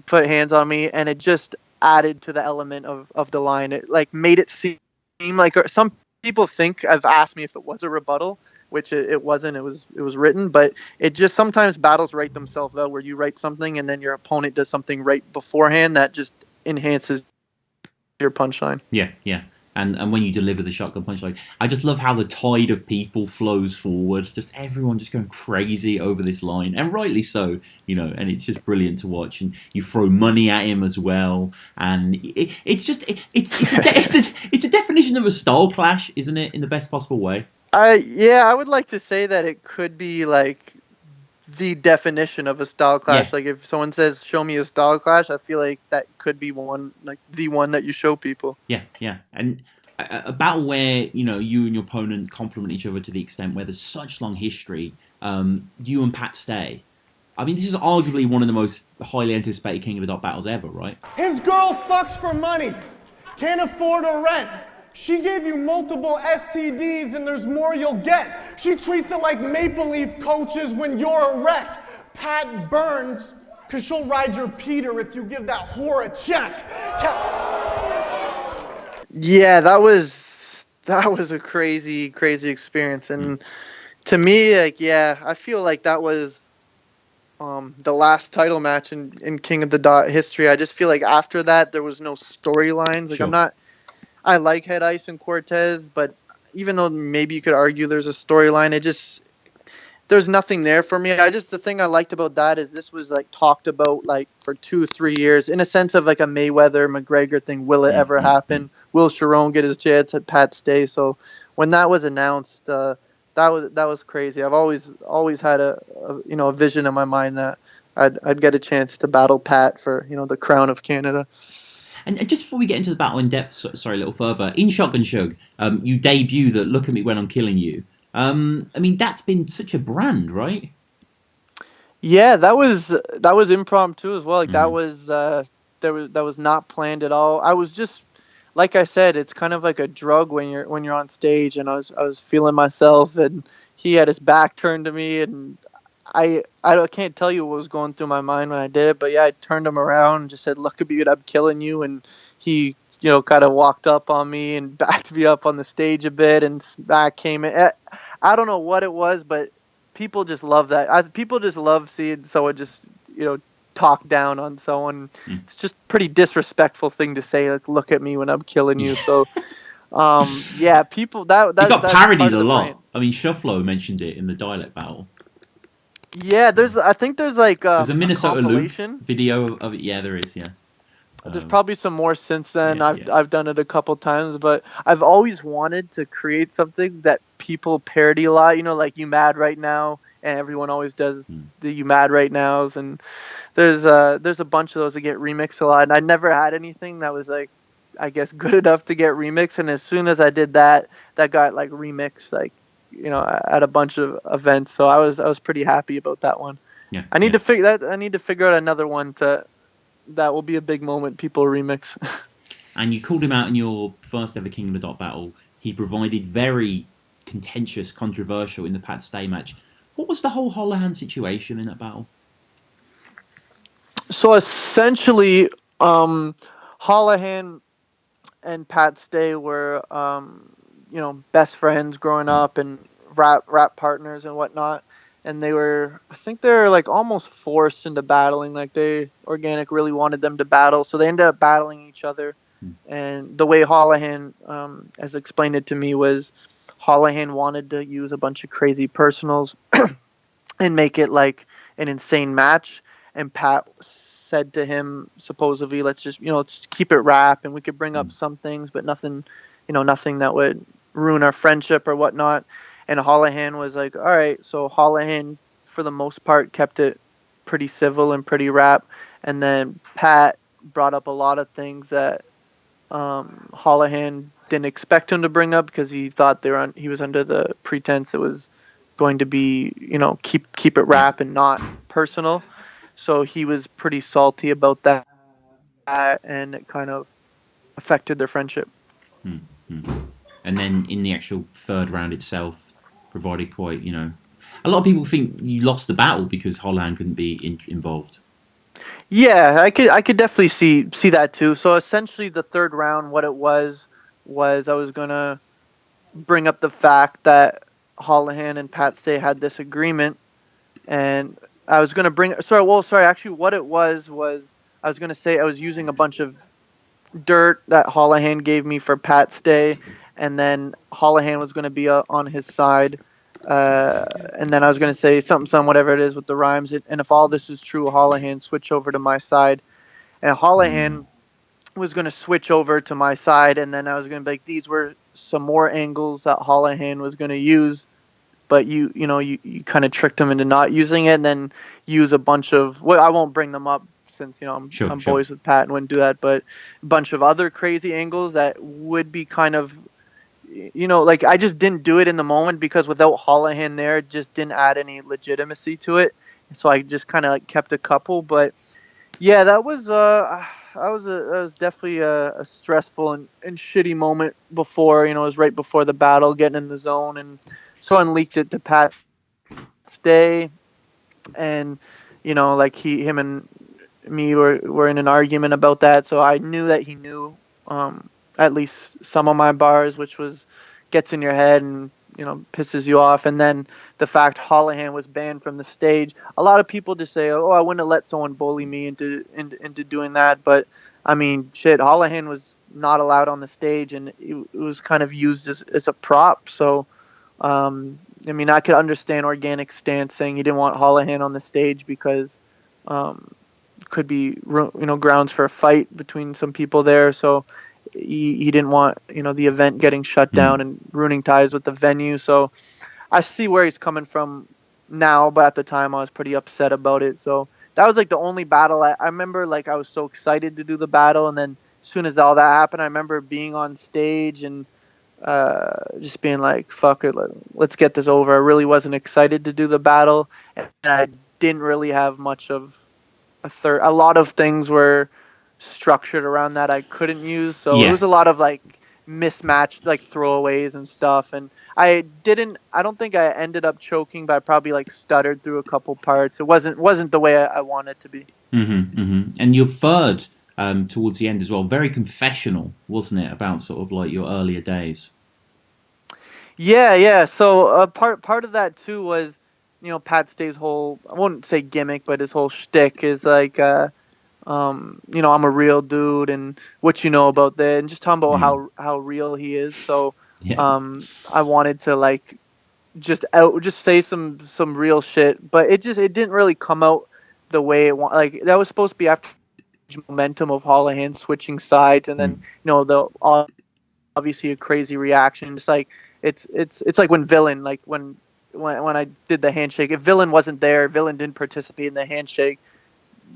put hands on me, and it just added to the element of the line. It like made it seem like some people think I've asked me if it was a rebuttal, which it wasn't. It was written, but it just sometimes battles write themselves out where you write something and then your opponent does something right beforehand that just enhances your punchline. Yeah. And when you deliver the shotgun punchline, I just love how the tide of people flows forward. Just everyone just going crazy over this line, and rightly so, and it's just brilliant to watch. And you throw money at him as well, and it's a definition of a style clash, isn't it? In the best possible way. I would like to say that it could be like the definition of a style clash. Like if someone says, "Show me a style clash," I feel like that could be one, like the one that you show people. Yeah. And a battle where you and your opponent complement each other to the extent where there's such long history. You and Pat Stay. I mean, this is arguably one of the most highly anticipated King of the Dot battles ever, right? His girl fucks for money, can't afford a rent. She gave you multiple STDs and there's more you'll get. She treats it like Maple Leaf coaches when you're erect. Pat burns because she'll ride your Peter if you give that whore a check. Yeah, that was a crazy experience. And to me, I feel like that was the last title match in King of the Dot history. I just feel like after that, there was no storylines. Like, sure. I like Head Ice and Cortez, but even though maybe you could argue there's a storyline, there's nothing there for me. The thing I liked about that is this was like talked about like for 2-3 years in a sense of like a Mayweather McGregor thing. Will it ever happen? Will CHARRON get his chance at Pat Stay? So when that was announced, that was crazy. I've always had a vision in my mind that I'd get a chance to battle Pat for the crown of Canada. And just before we get into the battle in depth, a little further, in Shotgun Suge, you debut the "Look at Me When I'm Killing You." I mean, that's been such a brand, right? Yeah, that was impromptu as well. Like that was not planned at all. I was just, like I said, it's kind of like a drug when you're on stage, and I was feeling myself, and he had his back turned to me, and I can't tell you what was going through my mind when I did it, but yeah, I turned him around and just said, "Look at me, I'm killing you," and he kind of walked up on me and backed me up on the stage a bit, and back came in. I don't know what it was, but people just love that. People just love seeing someone just, talk down on someone. It's just pretty disrespectful thing to say, like, look at me when I'm killing you. So, people that it got that's parodied part a of the lot. brand. I mean, Shufflo mentioned it in the dialect battle. Yeah, I think there's like There's a Minnesota Loop compilation video of it. Yeah, there is. Yeah. There's probably some more since then. Yeah, I've done it a couple times, but I've always wanted to create something that people parody a lot. Like You Mad Right Now, and everyone always does the You Mad Right Nows, and there's a bunch of those that get remixed a lot. And I never had anything that was like, I guess, good enough to get remixed. And as soon as I did that got like remixed, like at a bunch of events. So I was pretty happy about that one. Yeah. I need to figure out another one that will be a big moment people remix. And you called him out in your first ever King of the Dot battle. He provided very contentious, controversial in the Pat Stay match. What was the whole Holohan situation in that battle? So essentially, Holohan and Pat Stay were, best friends growing up and rap partners and whatnot. And I think they're like almost forced into battling. Like Organic really wanted them to battle. So they ended up battling each other. And the way Holohan has explained it to me was Holohan wanted to use a bunch of crazy personals and make it like an insane match. And Pat said to him, supposedly, let's just, let's keep it rap and we could bring up some things, but nothing that would ruin our friendship or whatnot. And Holohan was like, all right. So Holohan, for the most part, kept it pretty civil and pretty rap. And then Pat brought up a lot of things that Holohan didn't expect him to bring up because he thought he was under the pretense it was going to be, keep it rap and not personal. So he was pretty salty about that, and it kind of affected their friendship. And then in the actual third round itself, provided quite, a lot of people think you lost the battle because Holohan couldn't be involved. Yeah, I could definitely see that too. So essentially, the third round, what it was I was gonna bring up the fact that Holohan and Pat Stay had this agreement, and I was gonna actually, what it was I was gonna say I was using a bunch of dirt that Holohan gave me for Pat Stay, and then Holohan was gonna be on his side. And then I was going to say something, whatever it is with the rhymes. And if all this is true, Holohan switch over to my side. And Holohan was going to switch over to my side. And then I was going to be like, these were some more angles that Holohan was going to use. But you kind of tricked him into not using it. And then use a bunch of, I won't bring them up since, I'm boys with Pat and wouldn't do that. But a bunch of other crazy angles that would be kind of, like I just didn't do it in the moment because without Holohan there, it just didn't add any legitimacy to it. So I just kind of like kept a couple. But yeah, that was definitely a stressful and shitty moment before, it was right before the battle, getting in the zone, and someone leaked it to Pat Stay, and like him and me were in an argument about that. So I knew that he knew at least some of my bars, which gets in your head and pisses you off. And then the fact Holohan was banned from the stage. A lot of people just say, "Oh, I wouldn't have let someone bully me into doing that." But I mean, shit, Holohan was not allowed on the stage, and it was kind of used as a prop. So, I mean, I could understand Organic's stance saying he didn't want Holohan on the stage because could be grounds for a fight between some people there. So he didn't want the event getting shut down and ruining ties with the venue. So I see where he's coming from now, but at the time I was pretty upset about it. So that was like the only battle I remember. Like I was so excited to do the battle, and then as soon as all that happened, I remember being on stage and just being like, fuck it, let's get this over. I really wasn't excited to do the battle, and I didn't really have much of a lot of things were structured around that I couldn't use, so it was a lot of like mismatched like throwaways and stuff, and I don't think I ended up choking, but I probably like stuttered through a couple parts. It wasn't the way I wanted it to be. And your third towards the end as well, very confessional, wasn't it, about sort of like your earlier days? Yeah. So part of that too was Pat Stay's whole, I won't say gimmick, but his whole shtick is like, I'm a real dude, and what you know about that, and just talking about how real he is. So, I wanted to like just say some real shit, but it didn't really come out the way it wanted. Like that was supposed to be after momentum of Holohan switching sides, and then obviously a crazy reaction. It's like it's like when Villain, like when I did the handshake, if Villain wasn't there, Villain didn't participate in the handshake,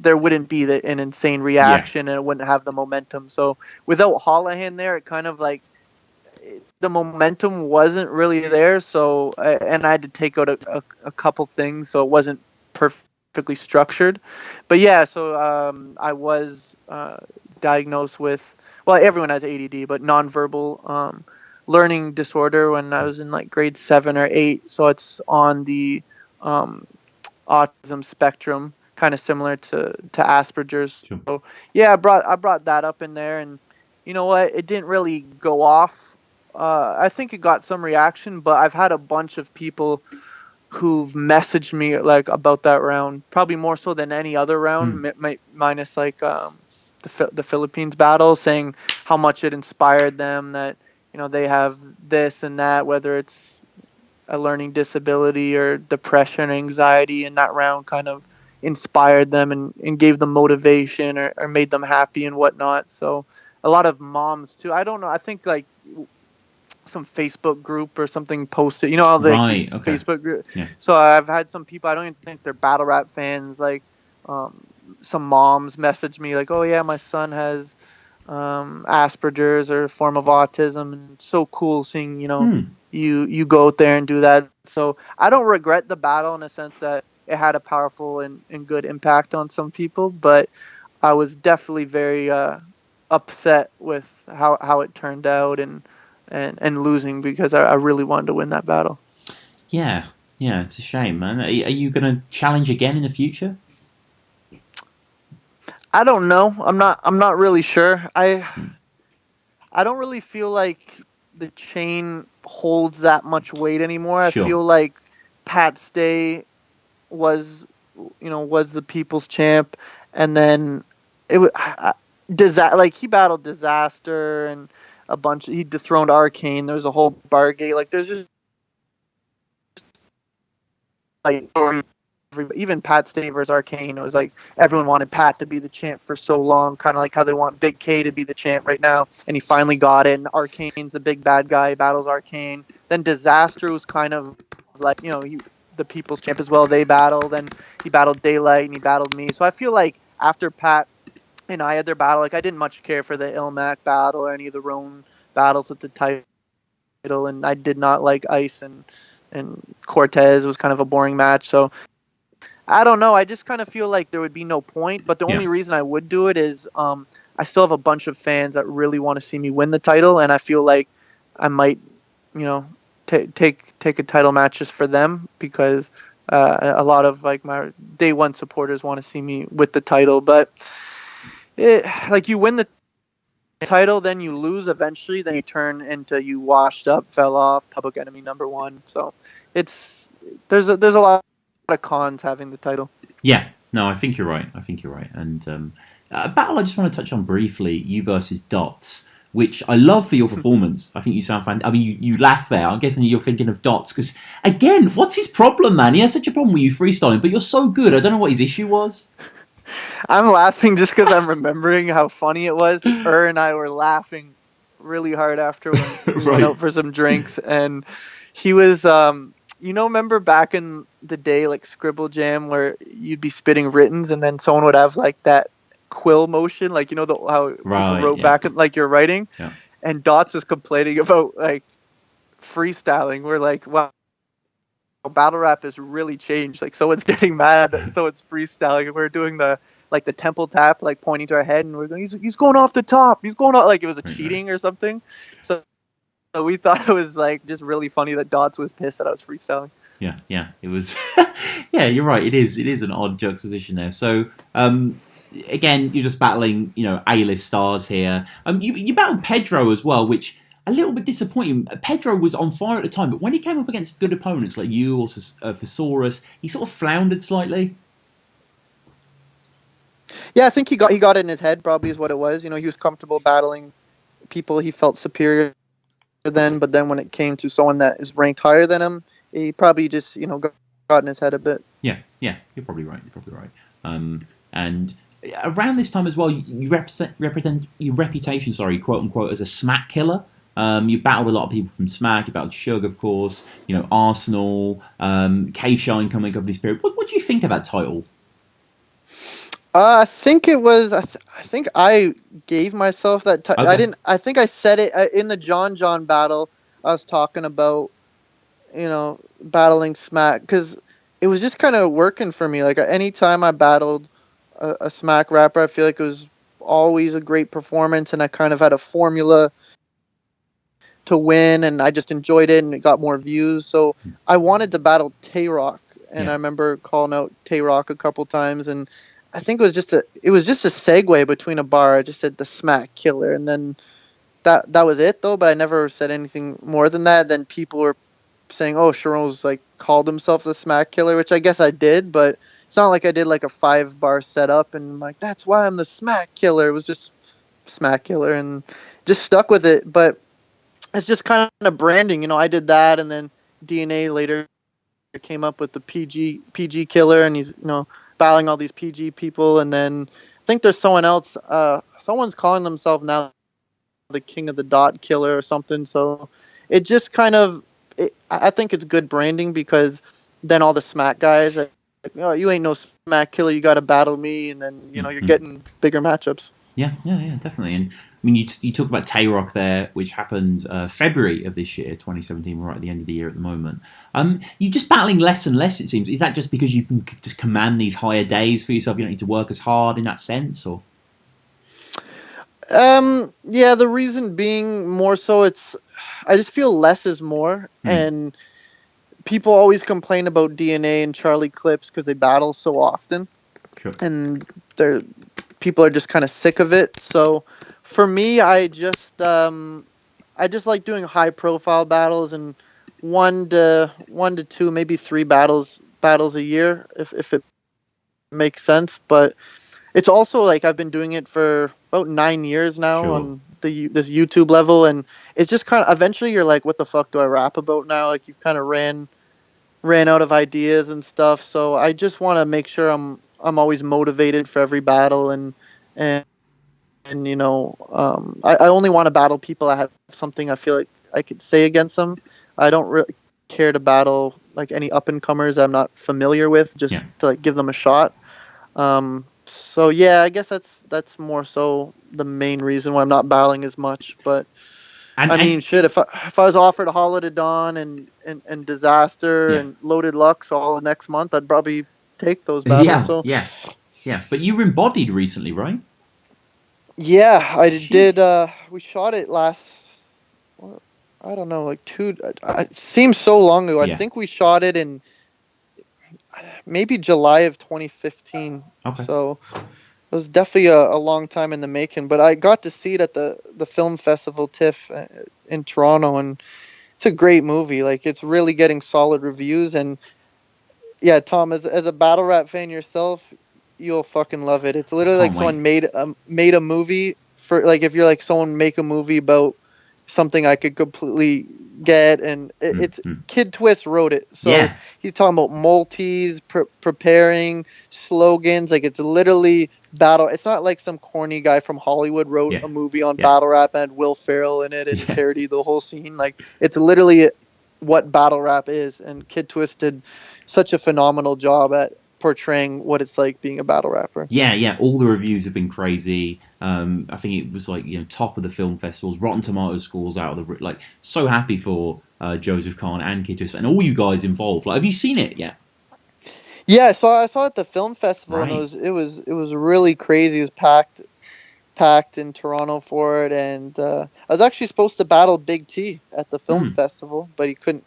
there wouldn't be an insane reaction, and it wouldn't have the momentum. So without Holohan there, it kind of like the momentum wasn't really there. So and I had to take out a couple things, so it wasn't perfectly structured. But yeah, so I was diagnosed with, well, everyone has ADD, but nonverbal learning disorder when I was in like grade 7 or 8. So it's on the autism spectrum, kind of similar to Asperger's. Sure. So yeah, I brought that up in there, and you know what? It didn't really go off. I think it got some reaction, but I've had a bunch of people who've messaged me like about that round, probably more so than any other round, minus like the Philippines battle, saying how much it inspired them, that they have this and that, whether it's a learning disability or depression, anxiety, and that round kind of inspired them and gave them motivation or made them happy and whatnot. So a lot of moms too. I don't know. I think like some Facebook group or something posted, all the Facebook group. Yeah. So I've had some people, I don't even think they're battle rap fans, like some moms message me like, oh yeah, my son has Asperger's or a form of autism, and it's so cool seeing you go out there and do that. So I don't regret the battle in a sense that it had a powerful and good impact on some people, but I was definitely very upset with how it turned out and losing, because I really wanted to win that battle. Yeah, it's a shame, man. Are you going to challenge again in the future? I don't know. I'm not really sure. I don't really feel like the chain holds that much weight anymore. Sure. I feel like Pat Stay was the people's champ, and then he battled Disaster and a bunch. He dethroned Arcane. There was a whole Bargate. Like there's just like even Pat Stay versus Arcane. It was like everyone wanted Pat to be the champ for so long, kind of like how they want Big K to be the champ right now, and he finally got it. And Arcane's the big bad guy. He battles Arcane. Then Disaster was kind of like the people's champ as well. They battle. Then he battled Daylight and he battled me. So I feel like after Pat and I had their battle, like I didn't much care for the Ilmac battle or any of the Roan battles with the title, and I did not like Ice and Cortez. It was kind of a boring match. So I don't know. I just kind of feel like there would be no point. But the only reason I would do it is I still have a bunch of fans that really want to see me win the title, and I feel like I might, take a title match just for them, because a lot of like my day one supporters want to see me with the title. But like you win the title, then you lose eventually, then you turn into you washed up, fell off, public enemy #1. So there's a lot of cons having the title. Yeah, no, I think you're right. And a battle I just want to touch on briefly, you versus Dotz, which I love for your performance. I think you sound fantastic. I mean, you laugh there. I'm guessing you're thinking of Dotz, because again, what's his problem, man? He has such a problem with you freestyling, but you're so good. I don't know what his issue was. I'm laughing just because I'm remembering how funny it was. And I were laughing really hard after we went out for some drinks, and he was, remember back in the day, like Scribble Jam, where you'd be spitting writtens, and then someone would have like that quill motion, like how people wrote back in, like you're writing, and Dotz is complaining about like freestyling. We're like, wow. Battle rap has really changed. Like someone's getting mad, so it's freestyling. We're doing the temple tap, like pointing to our head, and we're going, he's going off the top. He's going off, like it was a cheating or something. So we thought it was like just really funny that Dotz was pissed that I was freestyling. Yeah, it was. Yeah, you're right. It is an odd juxtaposition there. So again, you're just battling, A-list stars here. You battled Pedro as well, which a little bit disappointing. Pedro was on fire at the time, but when he came up against good opponents like you or for Saurus, he sort of floundered slightly. Yeah, I think he got it in his head, probably is what it was. He was comfortable battling people he felt superior than, but then when it came to someone that is ranked higher than him, he probably just, got in his head a bit. Yeah, you're probably right. And around this time as well, you represent your reputation, quote unquote, as a smack killer. You battled a lot of people from Smack. You battled Suge, of course. Arsenal, K-Shine coming up this period. What do you think of that title? I think it was. I think I gave myself that. Okay. I didn't. I think I said it in the John battle. I was talking about, battling Smack because it was just kind of working for me. Like anytime I battled a Smack rapper, I feel like it was always a great performance, and I kind of had a formula to win, and I just enjoyed it, and it got more views. So I wanted to battle Tay Roc, and I remember calling out Tay Roc a couple times, and I think it was just a segue between a bar. I just said the Smack Killer, and then that was it though. But I never said anything more than that. Then people were saying, "Oh, CHARRON's called himself the Smack Killer," which I guess I did, but it's not like I did like a 5-bar setup and I'm like, "That's why I'm the Smack Killer." It was just Smack Killer, and just stuck with it. But it's just kind of branding, I did that, and then DNA later came up with the PG Killer, and he's battling all these PG people, and then I think there's someone else. Someone's calling themselves now the King of the Dot Killer or something. So it just kind of, I think it's good branding because then all the Smack guys are like, "Oh, you ain't no Smack Killer. You got to battle me," and then you're getting bigger matchups. Yeah, definitely. And I mean, you talk about Tay Roc there, which happened February of this year, 2017. We're right at the end of the year at the moment. You're just battling less and less, it seems. Is that just because you can just command these higher days for yourself? You don't need to work as hard in that sense, or? Yeah, the reason being more so I just feel less is more, and people always complain about DNA and Charlie Clips because they battle so often, and people are just kind of sick of it. So for me, I just like doing high profile battles and one to two, maybe 3 battles a year if it makes sense. But it's also I've been doing it for about 9 years now on this YouTube level, and it's just kind of eventually you're like, what the fuck do I rap about now? You've kind of ran out of ideas and stuff. So I just want to make sure I'm always motivated for every battle, and I only want to battle people that have something I feel like I could say against them. I don't really care to battle any up and comers I'm not familiar with, just to give them a shot. So yeah, I guess that's more so the main reason why I'm not battling as much. But shit, if I was offered a Holiday Dawn and Disaster and Loaded Lux all next month, I'd probably take those battles. Yeah. But you were in Bodied recently, right? Yeah, I did. We shot it last, I don't know, it seems so long ago. I think we shot it in maybe July of 2015. Okay. So it was definitely a long time in the making. But I got to see it at the film festival TIFF in Toronto, and it's a great movie. It's really getting solid reviews. And yeah, Tom, as a battle rap fan yourself, you'll fucking love it. It's literally someone made a movie for if you're someone make a movie about something I could completely get, and it's Kid Twist wrote it, so he's talking about multis, preparing slogans. It's literally battle. It's not some corny guy from Hollywood wrote a movie on battle rap and had Will Ferrell in it and parody the whole scene. It's literally what battle rap is, and Kid Twist did such a phenomenal job at portraying what it's like being a battle rapper. Yeah. All the reviews have been crazy. I think it was top of the film festivals. Rotten Tomatoes scores out of the so happy for Joseph Kahn and Kid Twist and all you guys involved. Have you seen it yet? Yeah, I saw it at the film festival, and it was really crazy. It was packed in Toronto for it, and I was actually supposed to battle Big T at the film festival, but he couldn't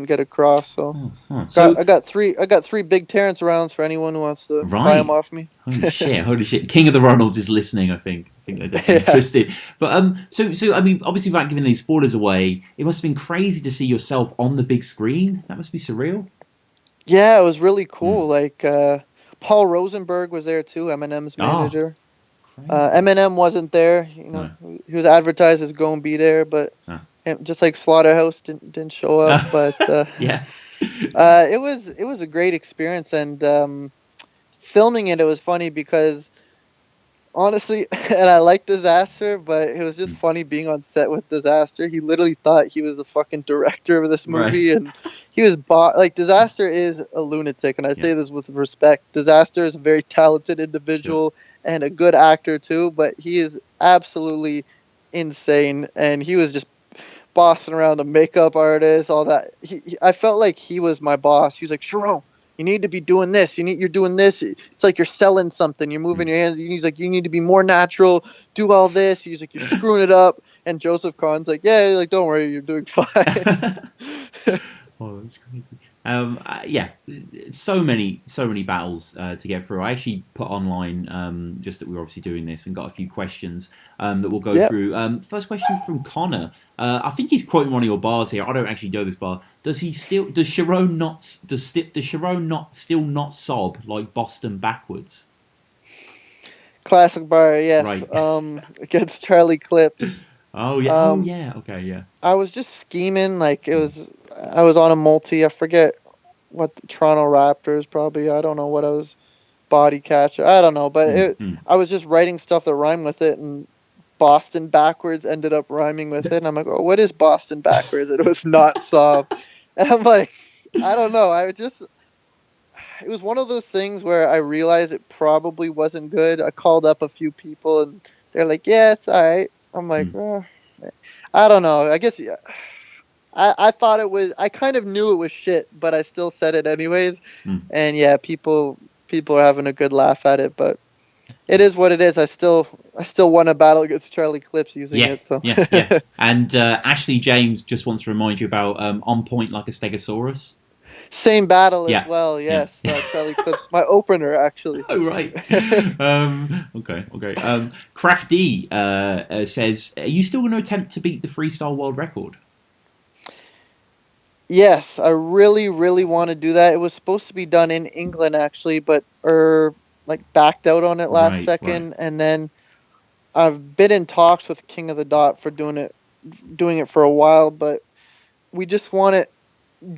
get across. So, I got three Big Terrence rounds for anyone who wants to buy them off me. Holy shit! King of the Ronalds is listening, I think. think they're definitely interested. But so I mean, obviously, without giving any spoilers away, it must have been crazy to see yourself on the big screen. That must be surreal. Yeah, it was really cool. Like Paul Rosenberg was there too, Eminem's manager. Eminem wasn't there. You know, he was advertised as going to be there, but just like Slaughterhouse didn't show up. But it was a great experience, and filming it was funny because honestly, and I like Disaster, but it was just funny being on set with Disaster. He literally thought he was the fucking director of this movie, and he was like, Disaster is a lunatic, and I say this with respect. Disaster is a very talented individual and a good actor too, but he is absolutely insane, and he was just bossing around the makeup artist, all that. I felt like he was my boss. He was like, Sharon, you need to be doing this. You're doing this. It's like you're selling something. You're moving your hands. He's like, you need to be more natural. Do all this. He's like, you're screwing it up. And Joseph Kahn's like, yeah, like, don't worry, you're doing fine. Oh, that's crazy. So many battles to get through. I actually put online just that we were obviously doing this and got a few questions that we'll go through. First question from Connor. I think he's quoting one of your bars here. I don't actually know this bar. Does Sharon not still not sob like Boston backwards? Classic bar, yes. Right. Against Charlie Clips. Oh yeah. Okay, yeah. I was just scheming, like I was on a multi. I forget what the Toronto Raptors probably. I don't know what I was. Body Catcher. I don't know, but I was just writing stuff that rhymed with it, and Boston backwards ended up rhyming with it. And I'm like, oh, what is Boston backwards? It was not sob. And I'm like, I don't know. It was one of those things where I realized it probably wasn't good. I called up a few people, and they're like, yeah, it's all right. I'm like, I don't know. I guess I thought it was. I kind of knew it was shit, but I still said it anyways. And yeah, people are having a good laugh at it, but it is what it is. I still won a battle against Charlie Clips using it. So yeah. And Ashley James just wants to remind you about On Point Like a Stegosaurus. Same battle as well. Yes, Charlie Clips, my opener actually. Oh right. Okay. Crafty says, "Are you still going to attempt to beat the freestyle world record?" Yes, I really, really want to do that. It was supposed to be done in England actually, but backed out on it last second, and then I've been in talks with King of the Dot for doing it for a while, but we just want it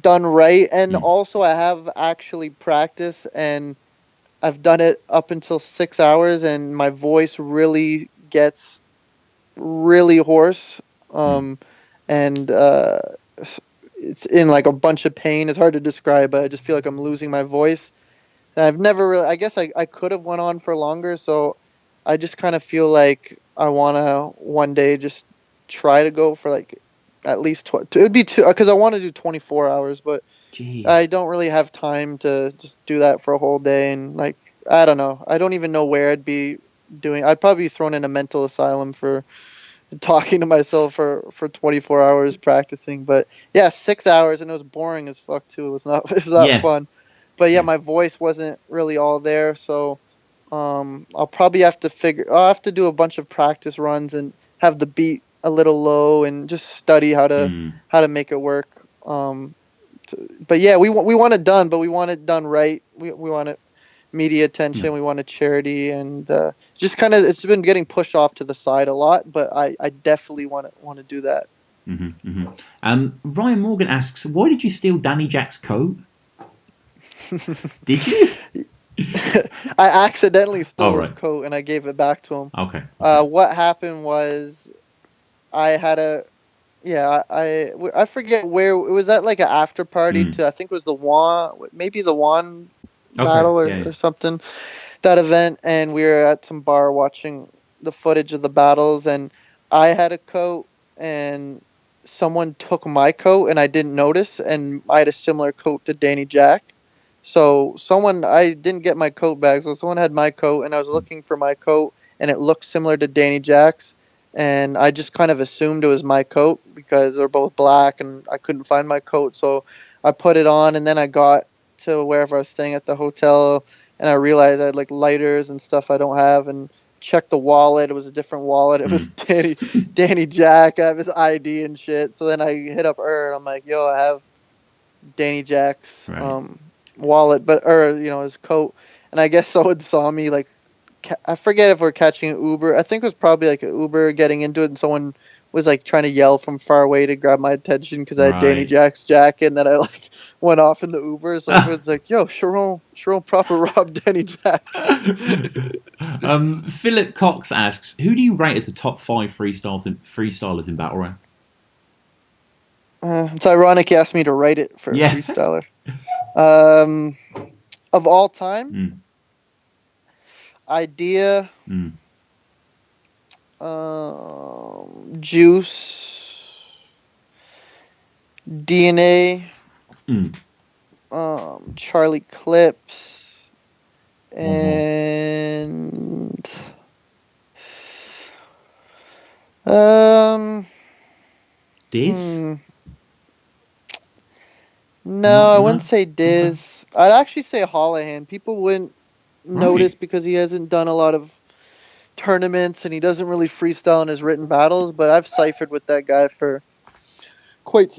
done right. And also I have actually practiced, and I've done it up until 6 hours, and my voice really gets really hoarse, and it's in like a bunch of pain. It's hard to describe, but I just feel like I'm losing my voice. And I've never really, I guess I could have went on for longer, so I just kind of feel like I want to one day just try to go for like at least it would be two, because I want to do 24 hours, but I don't really have time to just do that for a whole day. And like, I don't know. I don't even know where I'd be doing. I'd probably be thrown in a mental asylum for talking to myself for 24 hours practicing. But yeah, 6 hours, and it was boring as fuck too. It was not fun. But yeah, my voice wasn't really all there, so I'll probably have to do a bunch of practice runs and have the beat a little low and just study how to make it work. But yeah, we want it done, but we want it done right. We want it media attention. We want a charity, and just kind of it's been getting pushed off to the side a lot. But I definitely want to do that. Ryan Morgan asks, why did you steal Danny Jack's coat? Did you? I accidentally stole his coat and I gave it back to him. Okay. What happened was I had I forget where it was, at like an after party to, I think it was the Juan battle or something, that event, and we were at some bar watching the footage of the battles, and I had a coat and someone took my coat and I didn't notice, and I had a similar coat to Danny Jack. So I didn't get my coat back, so someone had my coat, and I was looking for my coat, and it looked similar to Danny Jack's, and I just kind of assumed it was my coat because they're both black, and I couldn't find my coat, so I put it on, and then I got to wherever I was staying at the hotel, and I realized I had like lighters and stuff I don't have, and check the wallet. It was a different wallet. It was Danny Jack. I have his ID and shit. So then I hit up and I'm like, yo, I have Danny Jack's wallet, his coat. And I guess someone saw me, like, I forget if we're catching an Uber. I think it was probably like an Uber getting into it, and someone was like trying to yell from far away to grab my attention because I had Danny Jack's jacket, and then I like went off in the Uber. So everyone's like, "Yo, CHARRON proper robbed Danny Jack." Philip Cox asks, "Who do you rate as the top 5 freestylers in battle rap?" It's ironic you asked me to write it for a freestyler. Of all time, Idea, Juice, DNA, Charlie Clips, and Diz? No, I wouldn't say Diz. Okay. I'd actually say Holohan. People wouldn't notice because he hasn't done a lot of tournaments and he doesn't really freestyle in his written battles, but I've ciphered with that guy for quite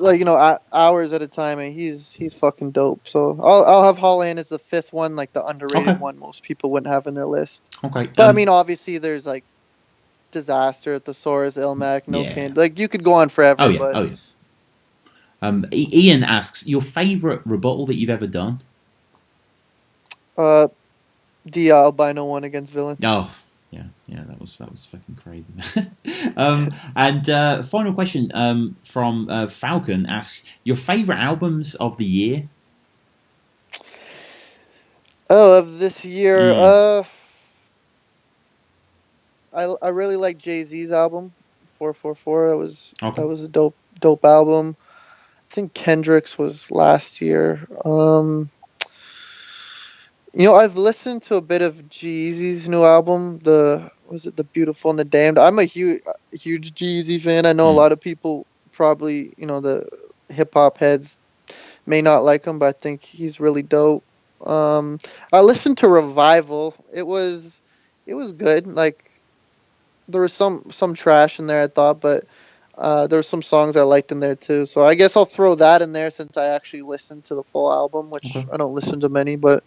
hours at a time, and he's fucking dope. So I'll have Holohan as the 5th one, like the underrated one most people wouldn't have in their list. Okay. But I mean, obviously there's like Disaster, Thesaurus, Ilmac, Can. Like you could go on forever. Ian asks, your favorite rebuttal that you've ever done? The albino one against Villain. Oh, yeah, that was fucking crazy. And final question from Falcon asks, your favorite albums of the year? Oh, of this year, I really like Jay-Z's album, 444. That was a dope album. I think Kendrick's was last year. I've listened to a bit of G-Eazy's new album, The Beautiful and the Damned. I'm a huge G-Eazy fan. I know a lot of people probably, the hip-hop heads may not like him, but I think he's really dope. I listened to Revival. It was good. Like, there was some trash in there, I thought, but there were some songs I liked in there too. So I guess I'll throw that in there since I actually listened to the full album, which I don't listen to many, but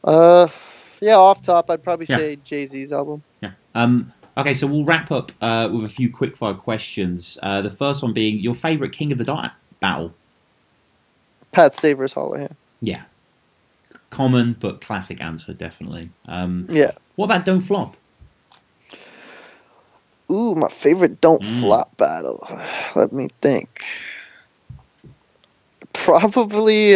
off top, I'd probably say Jay-Z's album. Yeah. Okay, so we'll wrap up with a few quickfire questions. The first one being your favorite King of the Dot battle. Pat Stay vs. Holohan. Yeah. Common but classic answer, definitely. What about Don't Flop? Ooh, my favorite Don't Flop battle. Let me think. Probably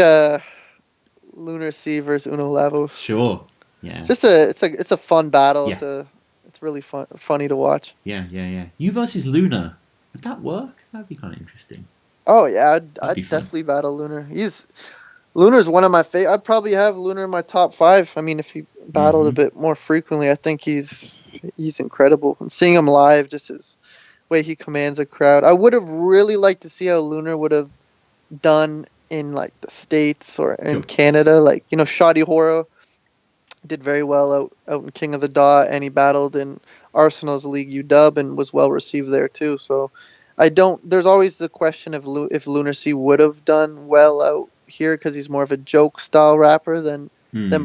Lunar Sea versus Uno Lavos. Sure. Yeah. It's a fun battle. Yeah. It's really funny to watch. Yeah. You versus Lunar. Would that work? That'd be kind of interesting. Oh yeah, I'd definitely battle Lunar. Lunar's one of my favorite. I'd probably have Lunar in my top 5. I mean, if he battled a bit more frequently, I think he's incredible. And seeing him live, just his way he commands a crowd. I would have really liked to see how Lunar would have done in like the States or in Canada. Like, Shoddy Horror did very well out in King of the Dot, and he battled in Arsenal's League UW and was well received there too. So there's always the question if Lunar Sea would have done well out here because he's more of a joke style rapper than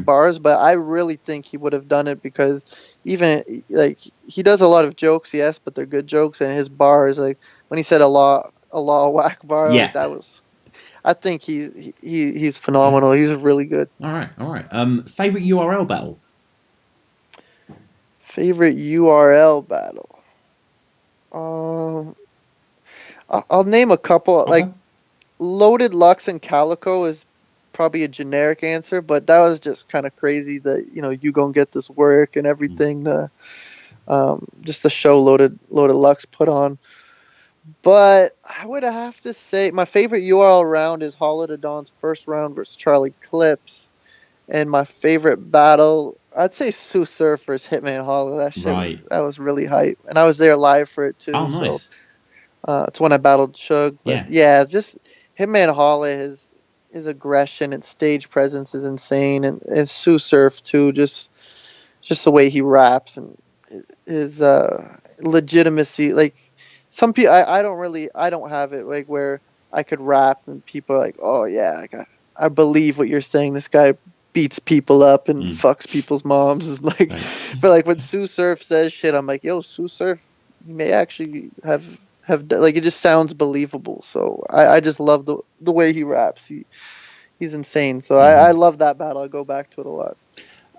bars, but I really think he would have done it because even like he does a lot of jokes, yes, but they're good jokes, and his bars, like when he said Allah whack bar, like, that was, I think he's phenomenal. He's really good. All right. Favorite URL battle? Favorite URL battle? I'll name a couple. Like Loaded Lux and Calico is probably a generic answer, but that was just kind of crazy that you gonna get this work and everything. Just the show Loaded Lux put on. But I would have to say my favorite URL round is Hollow Dawn's first round versus Charlie Clips, and my favorite battle, I'd say Sue Surf versus Hitman Hollow. That shit that was really hype, and I was there live for it too. Oh, nice. So it's when I battled Suge. But yeah, just Hitman Hollow, his aggression and stage presence is insane, and Sue Surf too. Just the way he raps and his legitimacy. Like some people, I don't have it like where I could rap and people are like, oh yeah, like I believe what you're saying. This guy beats people up and fucks people's moms. Like, but like when Sue Surf says shit, I'm like, yo, Sue Surf, you may actually have like, it just sounds believable. So I just love the way he raps. He's insane. So I love that battle. I go back to it a lot.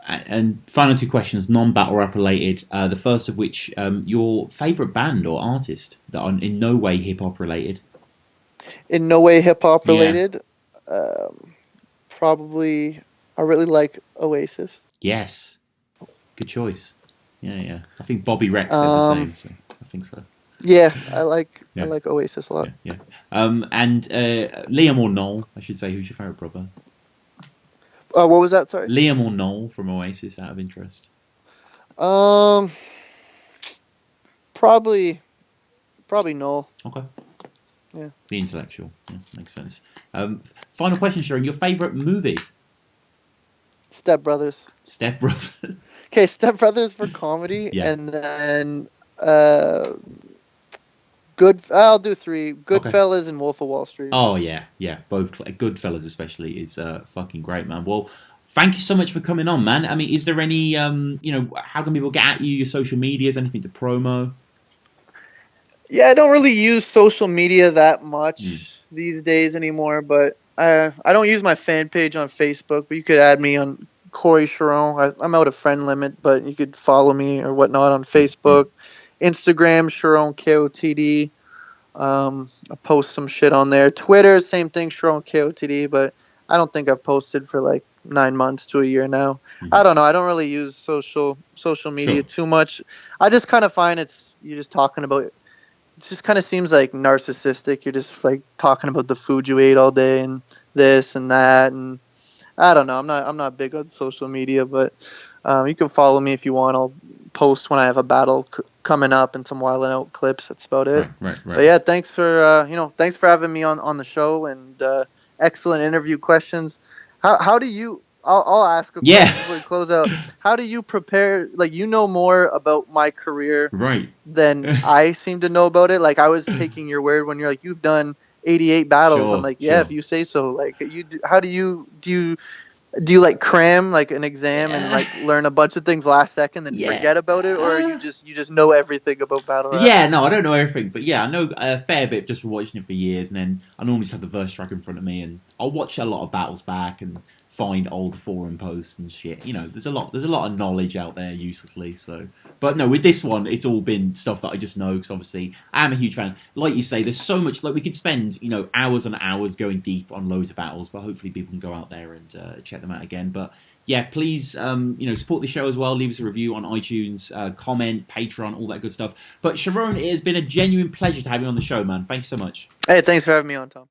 And final two questions, non-battle rap related. The first of which, your favorite band or artist that are in no way hip hop related. In no way hip hop related. Probably, I really like Oasis. Yes, good choice. Yeah. I think Bobby Rex said the same. So I think so. Yeah, I like Oasis a lot. Yeah. And Liam or Noel, I should say. Who's your favorite brother? What was that? Sorry. Liam or Noel from Oasis, out of interest. Probably Noel. Okay. Yeah. The intellectual. Yeah, makes sense. Final question, Sharon. Your favorite movie? Step Brothers. Step Brothers. Okay, Step Brothers for comedy, and then I'll do three. Goodfellas and Wolf of Wall Street. Oh yeah. Both Goodfellas especially is fucking great, man. Well, thank you so much for coming on, man. I mean, is there any how can people get at you? Your social medias, anything to promo? Yeah, I don't really use social media that much these days anymore, but I don't use my fan page on Facebook, but you could add me on Corey CHARRON. I'm out of friend limit, but you could follow me or whatnot on Facebook. Instagram, CHARRON KOTD. I post some shit on there. Twitter, same thing, CHARRON KOTD, but I don't think I've posted for like 9 months to a year now. I don't know. I don't really use social media too much. I just kind of find you're just talking about it. It just kind of seems like narcissistic. You're just like talking about the food you ate all day and this and that, and I don't know. I'm not big on social media, but you can follow me if you want. I'll post when I have a battle coming up and some Wildin' Out clips. That's about it. Right. But yeah, thanks for having me on the show, and excellent interview questions. How do you? I'll ask a question before we close out. How do you prepare? Like, you know more about my career than I seem to know about it. Like, I was taking your word when you're like, you've done 88 battles. I'm like, if you say so. Like, how do you like cram like an exam and like learn a bunch of things last second and forget about it, or you just know everything about battle rap? Yeah, no, I don't know everything, but yeah, I know a fair bit just from watching it for years, and then I normally just have the verse track in front of me, and I'll watch a lot of battles back and find old forum posts and shit. You know, there's a lot of knowledge out there uselessly. So, but no, with this one, it's all been stuff that I just know because obviously I am a huge fan. Like you say, there's so much. Like we could spend hours and hours going deep on loads of battles, but hopefully people can go out there and check them out again. But yeah, please support the show as well. Leave us a review on iTunes, comment, Patreon, all that good stuff. But CHARRON, it has been a genuine pleasure to have you on the show, man. Thanks so much. Hey, thanks for having me on, Tom.